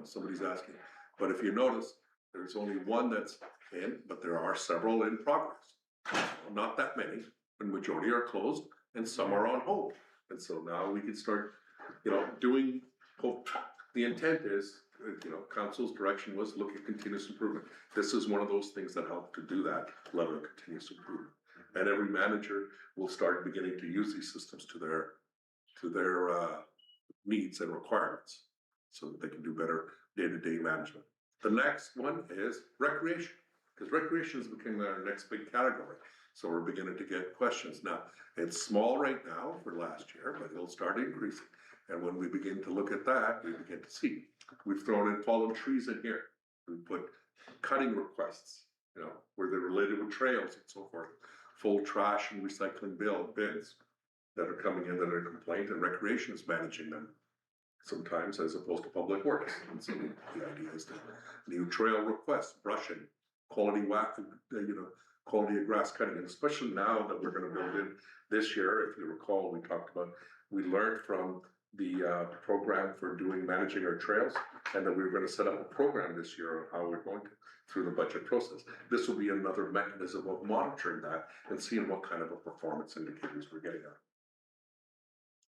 somebody's asking. But if you notice, There's only one that's in, but there are several in progress. Not that many, the majority are closed and some are on hold. And so now we can start, doing, the intent is, council's direction was look at continuous improvement. This is one of those things that help to do that level of continuous improvement. And every manager will start beginning to use these systems to their needs and requirements, so that they can do better day-to-day management. The next one is recreation, because recreation is becoming our next big category. So we're beginning to get questions. Now, it's small right now for last year, but it'll start increasing. And when we begin to look at that, we begin to see. We've thrown in fallen trees in here. We put cutting requests, where they're related with trails and so forth. Full trash and recycling bins that are coming in that are complaint, and recreation is managing them sometimes, as opposed to public works. And so the idea is to new trail requests, brushing, quality quality of grass cutting, and especially now that we're gonna build in this year, if you recall, we learned from the program for managing our trails, and that we were gonna set up a program this year of how we're going to, through the budget process. This will be another mechanism of monitoring that and seeing what kind of a performance indicators we're getting on.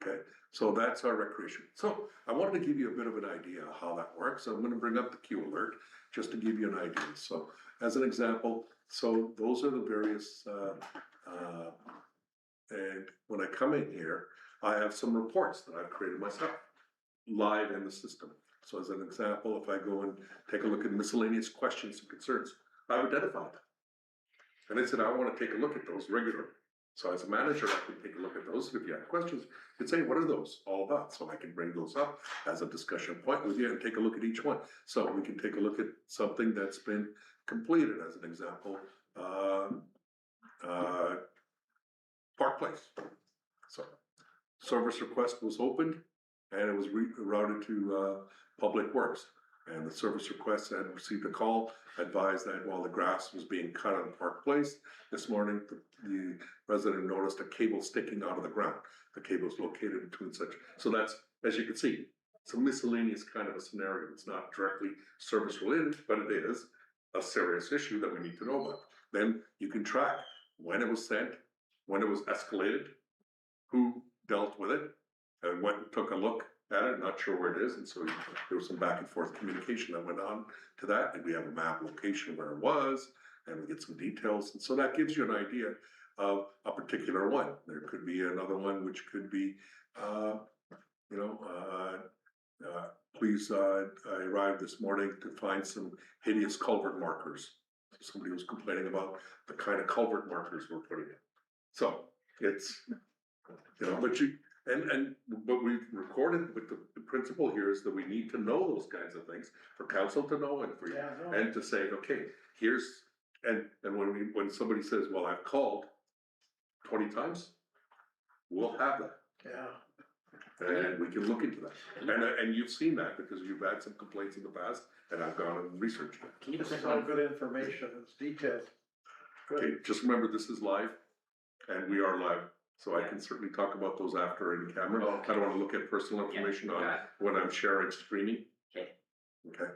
Okay, so that's our recreation. So I wanted to give you a bit of an idea of how that works. So I'm gonna bring up the Q alert just to give you an idea. So as an example, so those are the various, and when I come in here, I have some reports that I've created myself, live in the system. So as an example, if I go and take a look at miscellaneous questions and concerns, I've identified them. And I said, I wanna take a look at those regularly. So as a manager, I can take a look at those. If you have questions, you can say, what are those all about? So I can bring those up as a discussion point with you and take a look at each one. So we can take a look at something that's been completed, as an example, Park Place. So service request was opened and it was routed to Public Works. And the service request had received a call, advised that while the grass was being cut on Park Place, this morning the resident noticed a cable sticking out of the ground. The cable is located between such, so that's, as you can see, it's a miscellaneous kind of a scenario. It's not directly service related, but it is a serious issue that we need to know about. Then you can track when it was sent, when it was escalated, who dealt with it, and went and took a look at it, not sure where it is, and so there was some back and forth communication that went on to that, and we have a map location where it was, and we get some details, and so that gives you an idea of a particular one. There could be another one which could be, please, I arrived this morning to find some hideous culvert markers. Somebody was complaining about the kind of culvert markers we're putting in. So it's, but we've recorded, but the principle here is that we need to know those kinds of things for council to know and for you, and to say, okay, here's, and when somebody says, well, I've called 20 times, we'll have that. Yeah. And we can look into that. And you've seen that because you've had some complaints in the past, and I've gone and researched it. Can you This put is that all on? good information, it's detailed. Okay, Good. just remember, this is live, and we are live, so I can certainly talk about those after in camera. I don't wanna look at personal information on got it. when I'm sharing streaming. Okay. Okay,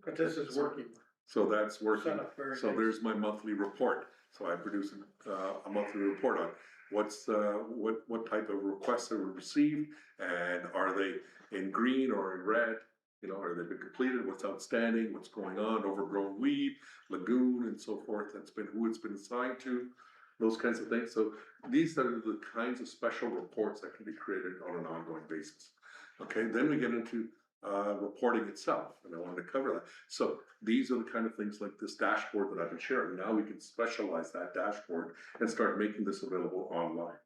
But this is working. so that's working. Set up very So nice. there's my monthly report. So I produce a monthly report on what type of requests that were received, and are they in green or in red? Are they been completed, what's outstanding, what's going on, overgrown weed, lagoon and so forth, who it's been assigned to, those kinds of things. So these are the kinds of special reports that can be created on an ongoing basis. Okay, then we get into reporting itself, and I wanted to cover that. So these are the kind of things like this dashboard that I've been sharing. Now we can specialize that dashboard and start making this available online.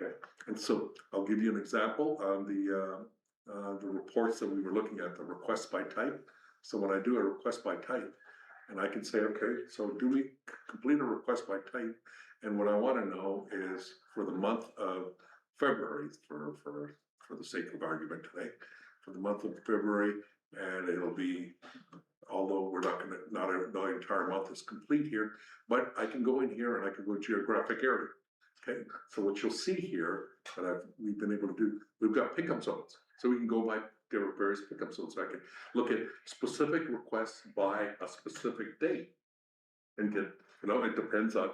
Okay, and so I'll give you an example on the reports that we were looking at, the request by type. So when I do a request by type, and I can say, okay, so do we complete a request by type? And what I want to know is for the month of February, for the sake of argument today, for the month of February, and it'll be, although we're not gonna, the entire month is complete here, but I can go in here and I can go geographic area. Okay, so what you'll see here that we've been able to do, we've got pickup zones, so we can go by different various various pickup zones, so I can look at specific requests by a specific date. And get, it depends on,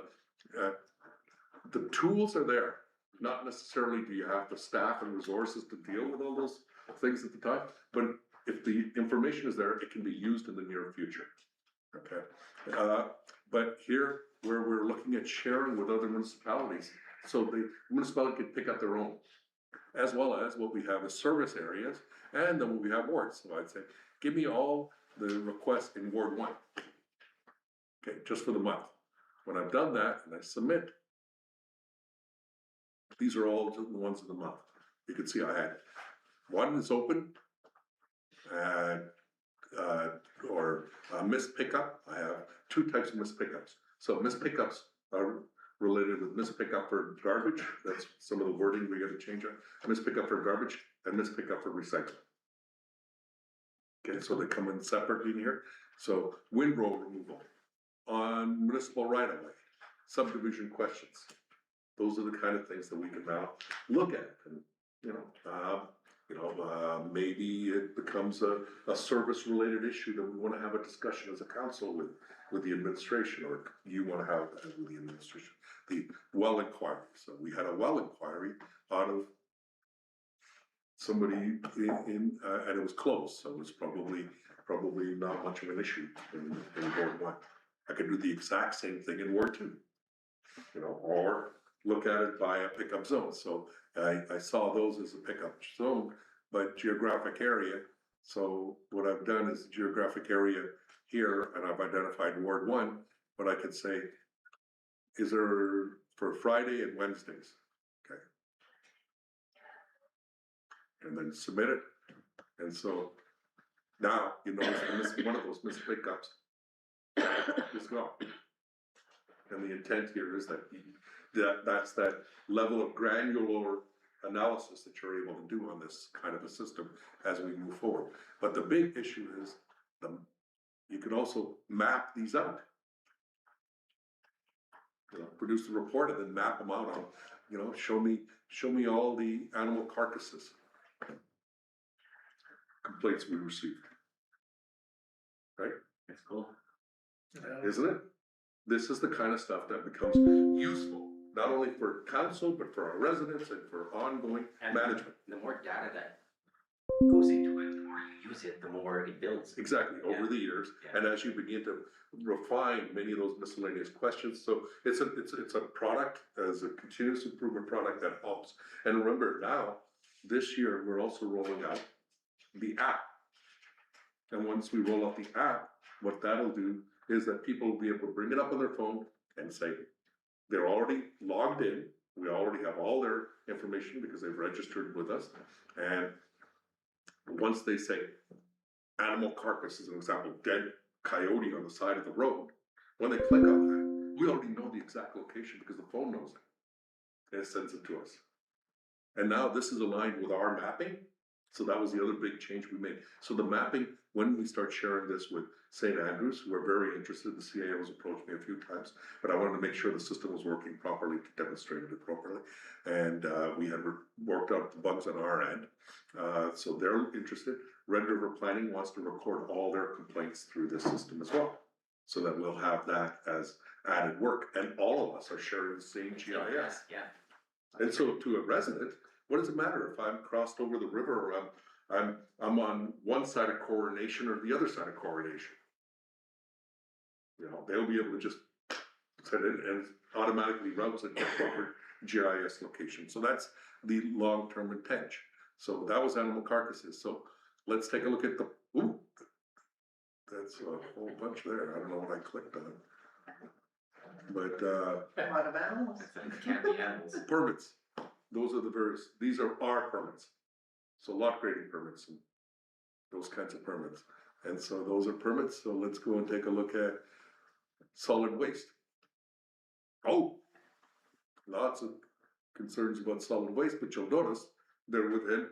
the tools are there, not necessarily do you have the staff and resources to deal with all those things at the time, but if the information is there, it can be used in the near future. Okay, but here, where we're looking at sharing with other municipalities, so the municipality can pick up their own, as well as what we have as service areas, and then we have wards, so I'd say, give me all the requests in Ward 1. Okay, just for the month. When I've done that and I submit, these are all the ones of the month. You can see I had one is open, and or missed pickup. I have 2 types of missed pickups. So missed pickups are related with missed pickup for garbage. That's some of the wording we gotta change on. Missed pickup for garbage and missed pickup for recycling. Okay, so they come in separately in here. So windrow removal on municipal right of way, subdivision questions. Those are the kind of things that we can now look at, and maybe it becomes a service related issue that we want to have a discussion as a council with the administration, or you want to have that with the administration. The well inquiry. So we had a well inquiry out of somebody and it was close, so it was probably not much of an issue in Ward 1. I could do the exact same thing in Ward 2, or look at it by a pickup zone. So I saw those as a pickup zone, but geographic area. So what I've done is geographic area here, and I've identified Ward 1, but I could say, is there for Friday and Wednesdays? Okay. And then submit it. And so now, one of those missed pickups is gone. And the intent here is that's that level of granular analysis that you're able to do on this kind of a system as we move forward. But the big issue is you can also map these out. Produce the report and then map them out on, show me all the animal carcasses complaints we received. Right? That's cool. Isn't it? This is the kind of stuff that becomes useful, not only for council, but for our residents and for ongoing And management. the more data that goes into it, the more you use it, the more it builds. Exactly, over Yeah. the years, Yeah. and as you begin to refine many of those miscellaneous questions, so it's a product, as a continuous improvement product that helps. And remember now, this year, we're also rolling out the app. And once we roll out the app, what that'll do is that people will be able to bring it up on their phone and say, they're already logged in, we already have all their information because they've registered with us, and once they say, animal carcass as an example, dead coyote on the side of the road, when they click on that, we already know the exact location because the phone knows it, and it sends it to us. And now this is aligned with our mapping, so that was the other big change we made. So the mapping, when we start sharing this with St. Andrews, who are very interested, the CAO's approached me a few times, but I wanted to make sure the system was working properly to demonstrate it properly. And we had worked out the bugs on our end. So they're interested. Red River Planning wants to record all their complaints through this system as well. So that we'll have that as added work, and all of us are sharing the same GIS. Yeah. And so to a resident, what does it matter if I'm crossed over the river, or I'm on one side of Coronation or the other side of Coronation? They'll be able to just send it and automatically routes it to proper GIS location. So that's the long-term intent. So that was animal carcasses. So let's take a look at that's a whole bunch there. I don't know what I clicked on. But A lot of animals. It can't be animals. permits, those are these are our permits. So lot grading permits and those kinds of permits. And so those are permits, so let's go and take a look at solid waste. Oh, lots of concerns about solid waste, but you'll notice they're within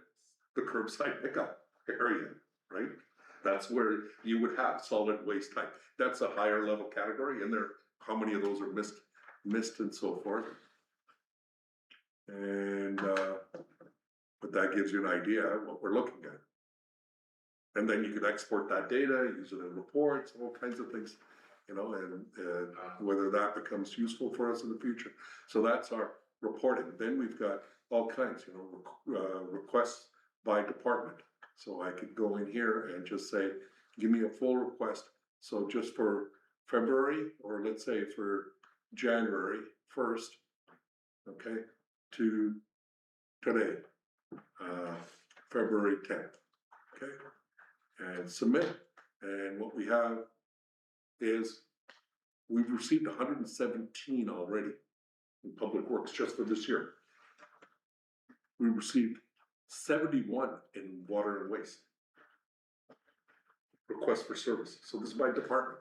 the curbside pickup area, right? That's where you would have solid waste type. That's a higher level category, and how many of those are missed and so forth. And but that gives you an idea of what we're looking at. And then you could export that data, use it in reports, all kinds of things, you know, and whether that becomes useful for us in the future. So that's our reporting. Then we've got all kinds, you know, requests by department. So I could go in here and just say, give me a full request. So just for February, or let's say for January 1st, okay, to today, February 10th, okay? And submit. And what we have is, we've received 117 already in Public Works just for this year. We received 71 in Water and Waste requests for service. So this is by department.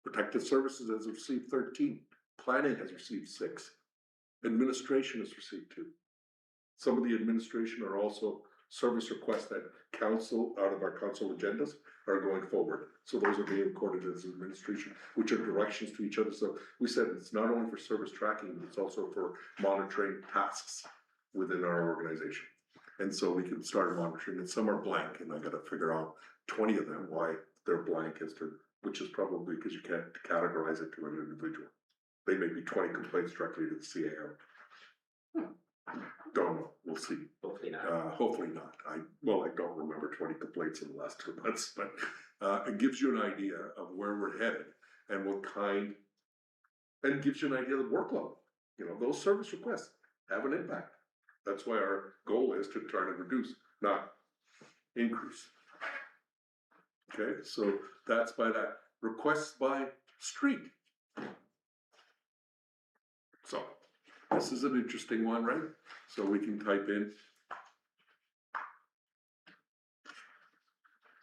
Protective Services has received 13. Planning has received 6. Administration has received 2. Some of the administration are also service requests that council, out of our council agendas, are going forward. So those are being recorded as administration, which are directions to each other. So we said it's not only for service tracking, but it's also for monitoring tasks within our organization. And so we can start monitoring, and some are blank, and I gotta figure out 20 of them, why they're blank as to, which is probably because you can't categorize it to an individual. They may be 20 complaints directly to the CAO. Don't know, we'll see. Hopefully not. Hopefully not. I don't remember 20 complaints in the last 2 months, but it gives you an idea of where we're headed and what kind, and it gives you an idea of the workload. You know, those service requests have an impact. That's why our goal is to try to reduce, not increase. Okay, so that's by that. Requests by street. So this is an interesting one, right? So we can type in.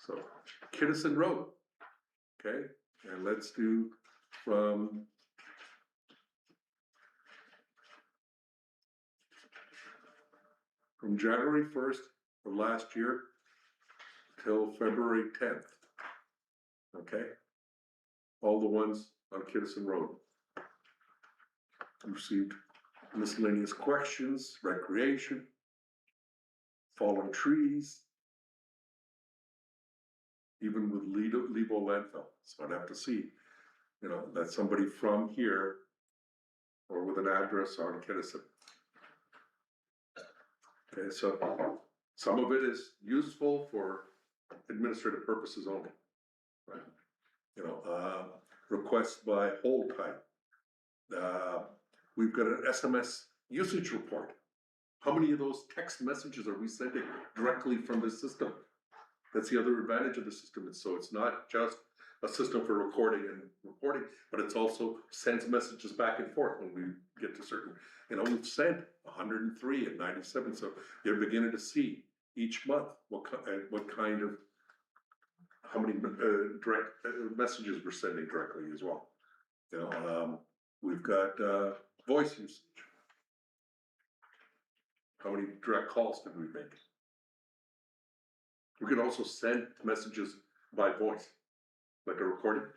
So Kinnison Road, okay? And let's do from January 1st of last year till February 10th, okay? All the ones on Kinnison Road. Received miscellaneous questions, recreation, fallen trees, even with Lebo landfill. So I'd have to see, you know, that's somebody from here or with an address on Kinnison. Okay, so some of it is useful for administrative purposes only, right? You know, requests by hold type. We've got an SMS usage report. How many of those text messages are we sending directly from the system? That's the other advantage of the system. So it's not just a system for recording and reporting, but it's also sends messages back and forth when we get to certain, you know, we've sent 103 and 97. So you're beginning to see each month what kind of, how many direct messages we're sending directly as well. You know, we've got voice usage. How many direct calls did we make? We can also send messages by voice, like a recording.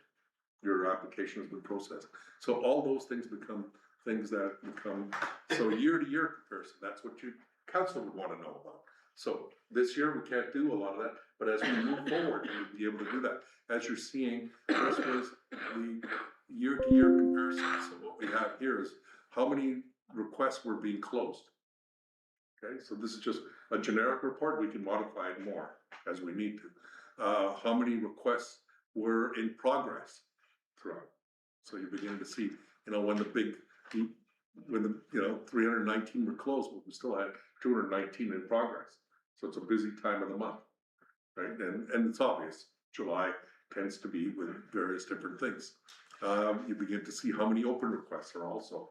Your application has been processed. So all those things become things that become, so year-to-year comparison, that's what you council would want to know about. So this year, we can't do a lot of that, but as we move forward, we'll be able to do that. As you're seeing, this was the year-to-year comparison. So what we have here is how many requests were being closed. Okay, so this is just a generic report. We can modify it more as we need to. How many requests were in progress throughout? So you're beginning to see, you know, when the 319 were closed, but we still had 219 in progress. So it's a busy time of the month, right? And it's obvious, July tends to be with various different things. You begin to see how many open requests are also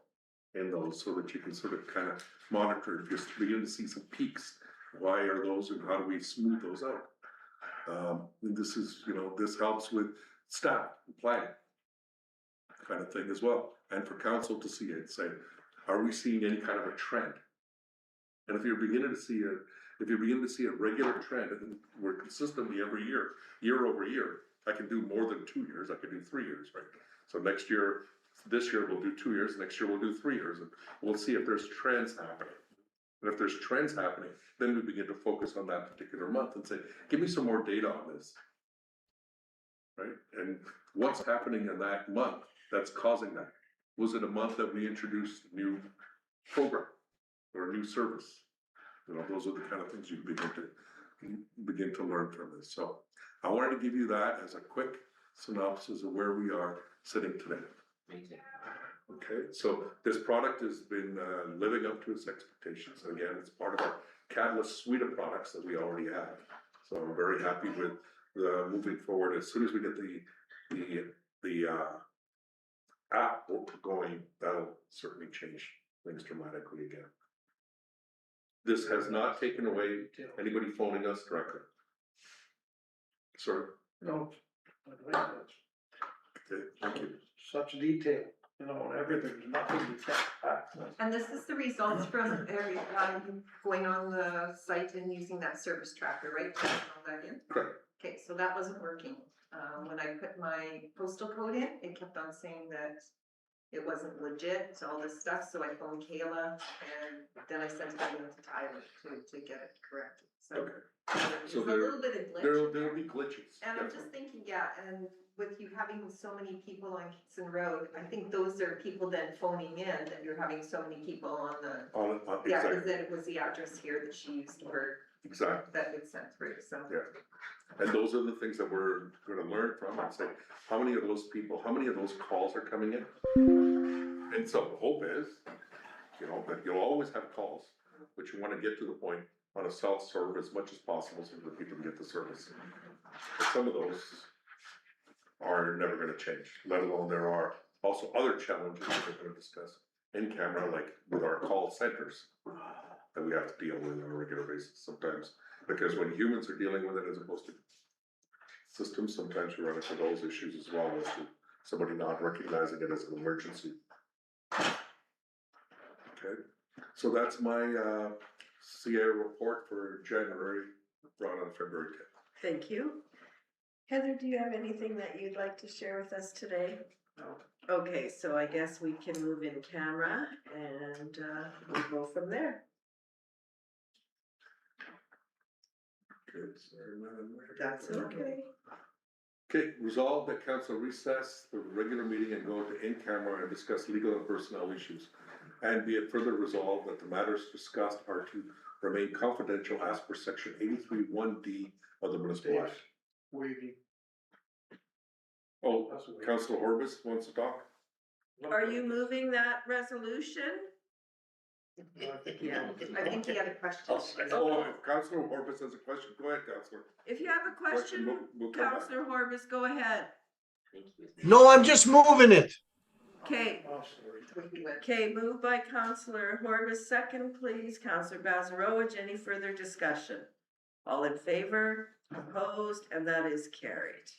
in those, so that you can sort of kind of monitor, just begin to see some peaks. Why are those, and how do we smooth those out? And this is, you know, this helps with staff and planning kind of thing as well, and for council to see it, say, are we seeing any kind of a trend? And if you're beginning to see a regular trend, and we're consistently every year over year, I can do more than 2 years, I could do 3 years, right? So next year, this year we'll do 2 years, next year we'll do 3 years, and we'll see if there's trends happening. And if there's trends happening, then we begin to focus on that particular month and say, give me some more data on this. Right? And what's happening in that month that's causing that? Was it a month that we introduced a new program or a new service? You know, those are the kind of things you begin to learn from this. So I wanted to give you that as a quick synopsis of where we are sitting today. Amazing. Okay, so this product has been living up to its expectations. Again, it's part of our Catalyst suite of products that we already have. So I'm very happy with the moving forward. As soon as we get the app going, that'll certainly change things dramatically again. This has not taken away anybody phoning us directly. Sorry. No. Okay, thank you. Such detail, you know, and everything, there's nothing you can't. And this is the results from going on the site and using that service tracker, right? To fill that in? Correct. Okay, so that wasn't working. When I put my postal code in, it kept on saying that it wasn't legit, all this stuff, so I phoned Kayla, and then I sent it in to Tyler to get it corrected, so. Okay. There's So a little bit of glitch. There'll be glitches. And I'm just thinking, yeah, and with you having so many people on Kitson Road, I think those are people then phoning in, that you're having so many people on the, yeah, Exactly, cause then it was the address here that she used for, exactly. that it sent through, so. Yeah. And those are the things that we're gonna learn from and say, how many of those people, how many of those calls are coming in? And so the hope is, you know, that you'll always have calls, but you wanna get to the point on a self-serve as much as possible so that people can get the service. But some of those are never gonna change, let alone there are also other challenges that we're gonna discuss in camera, like with our call centers that we have to deal with on a regular basis sometimes. Because when humans are dealing with it as opposed to systems, sometimes you run into those issues as well as to somebody not recognizing it as an emergency. Okay, so that's my CA report for January, brought on February 10th. Thank you. Heather, do you have anything that you'd like to share with us today? No. Okay, so I guess we can move in camera and we'll go from there. Okay, sorry, Madam Mayor. That's okay. Okay, resolve that council recess the regular meeting and go into in-camera and discuss legal and personnel issues. And be it further resolved that the matters discussed are to remain confidential as per section 83(1)(d) of the municipal act. Wavy. Oh, Councilor Horbis wants to talk? Are you moving that resolution? Yeah, I think he had a question. Oh, if Councilor Horbis has a question, go ahead, Councilor. If you have a question, We'll come back. Councillor Horbis, go ahead. Thank you. No, I'm just moving it. Okay, Oh, sorry. okay, moved by Councillor Horbis, second please, Councillor Bazarowicz, any further discussion? All in favor, opposed, and that is carried.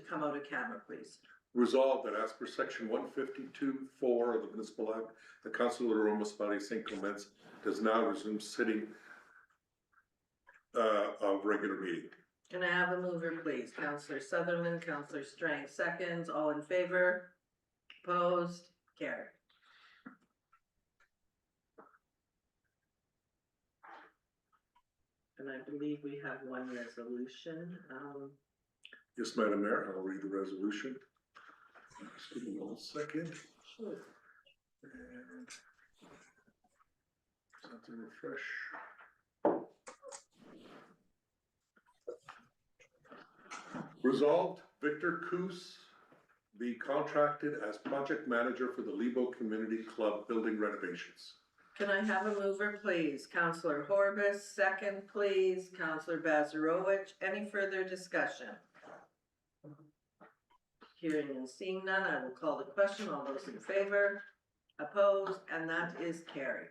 Come out of camera, please. Resolved that as per section 152(4) of the municipal act, the council of the Roma Municipality of St. Clements does now resume sitting of regular meeting. Can I have a mover, please? Councillor Sutherland, Councillor Strang, seconds, all in favor? Opposed? Carried. And I believe we have one resolution, Yes, Madam Mayor, I'll read the resolution. Just give me 1 second. Sure. And something refresh. Resolved, Victor Coos be contracted as project manager for the Lebo Community Club building renovations. Can I have a mover, please? Councillor Horbis, second, please. Councillor Bazarowicz, any further discussion? Hearing and seeing none, I will call the question. All those in favor? Opposed? And that is carried.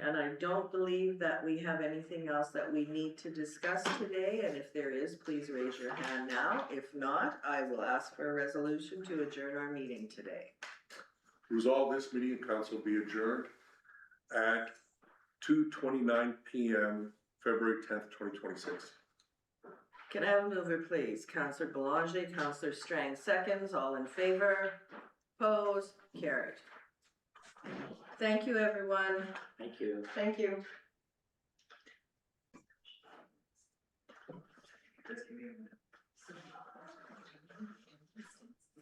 And I don't believe that we have anything else that we need to discuss today, and if there is, please raise your hand now. If not, I will ask for a resolution to adjourn our meeting today. Resolve this meeting of council be adjourned at 2:29 PM, February 10th, 2026. Can I have a mover, please? Counselor Belanger, Counselor Strang seconds, all in favor? Opposed? Carried. Thank you, everyone. Thank you. Thank you. Just give me a minute.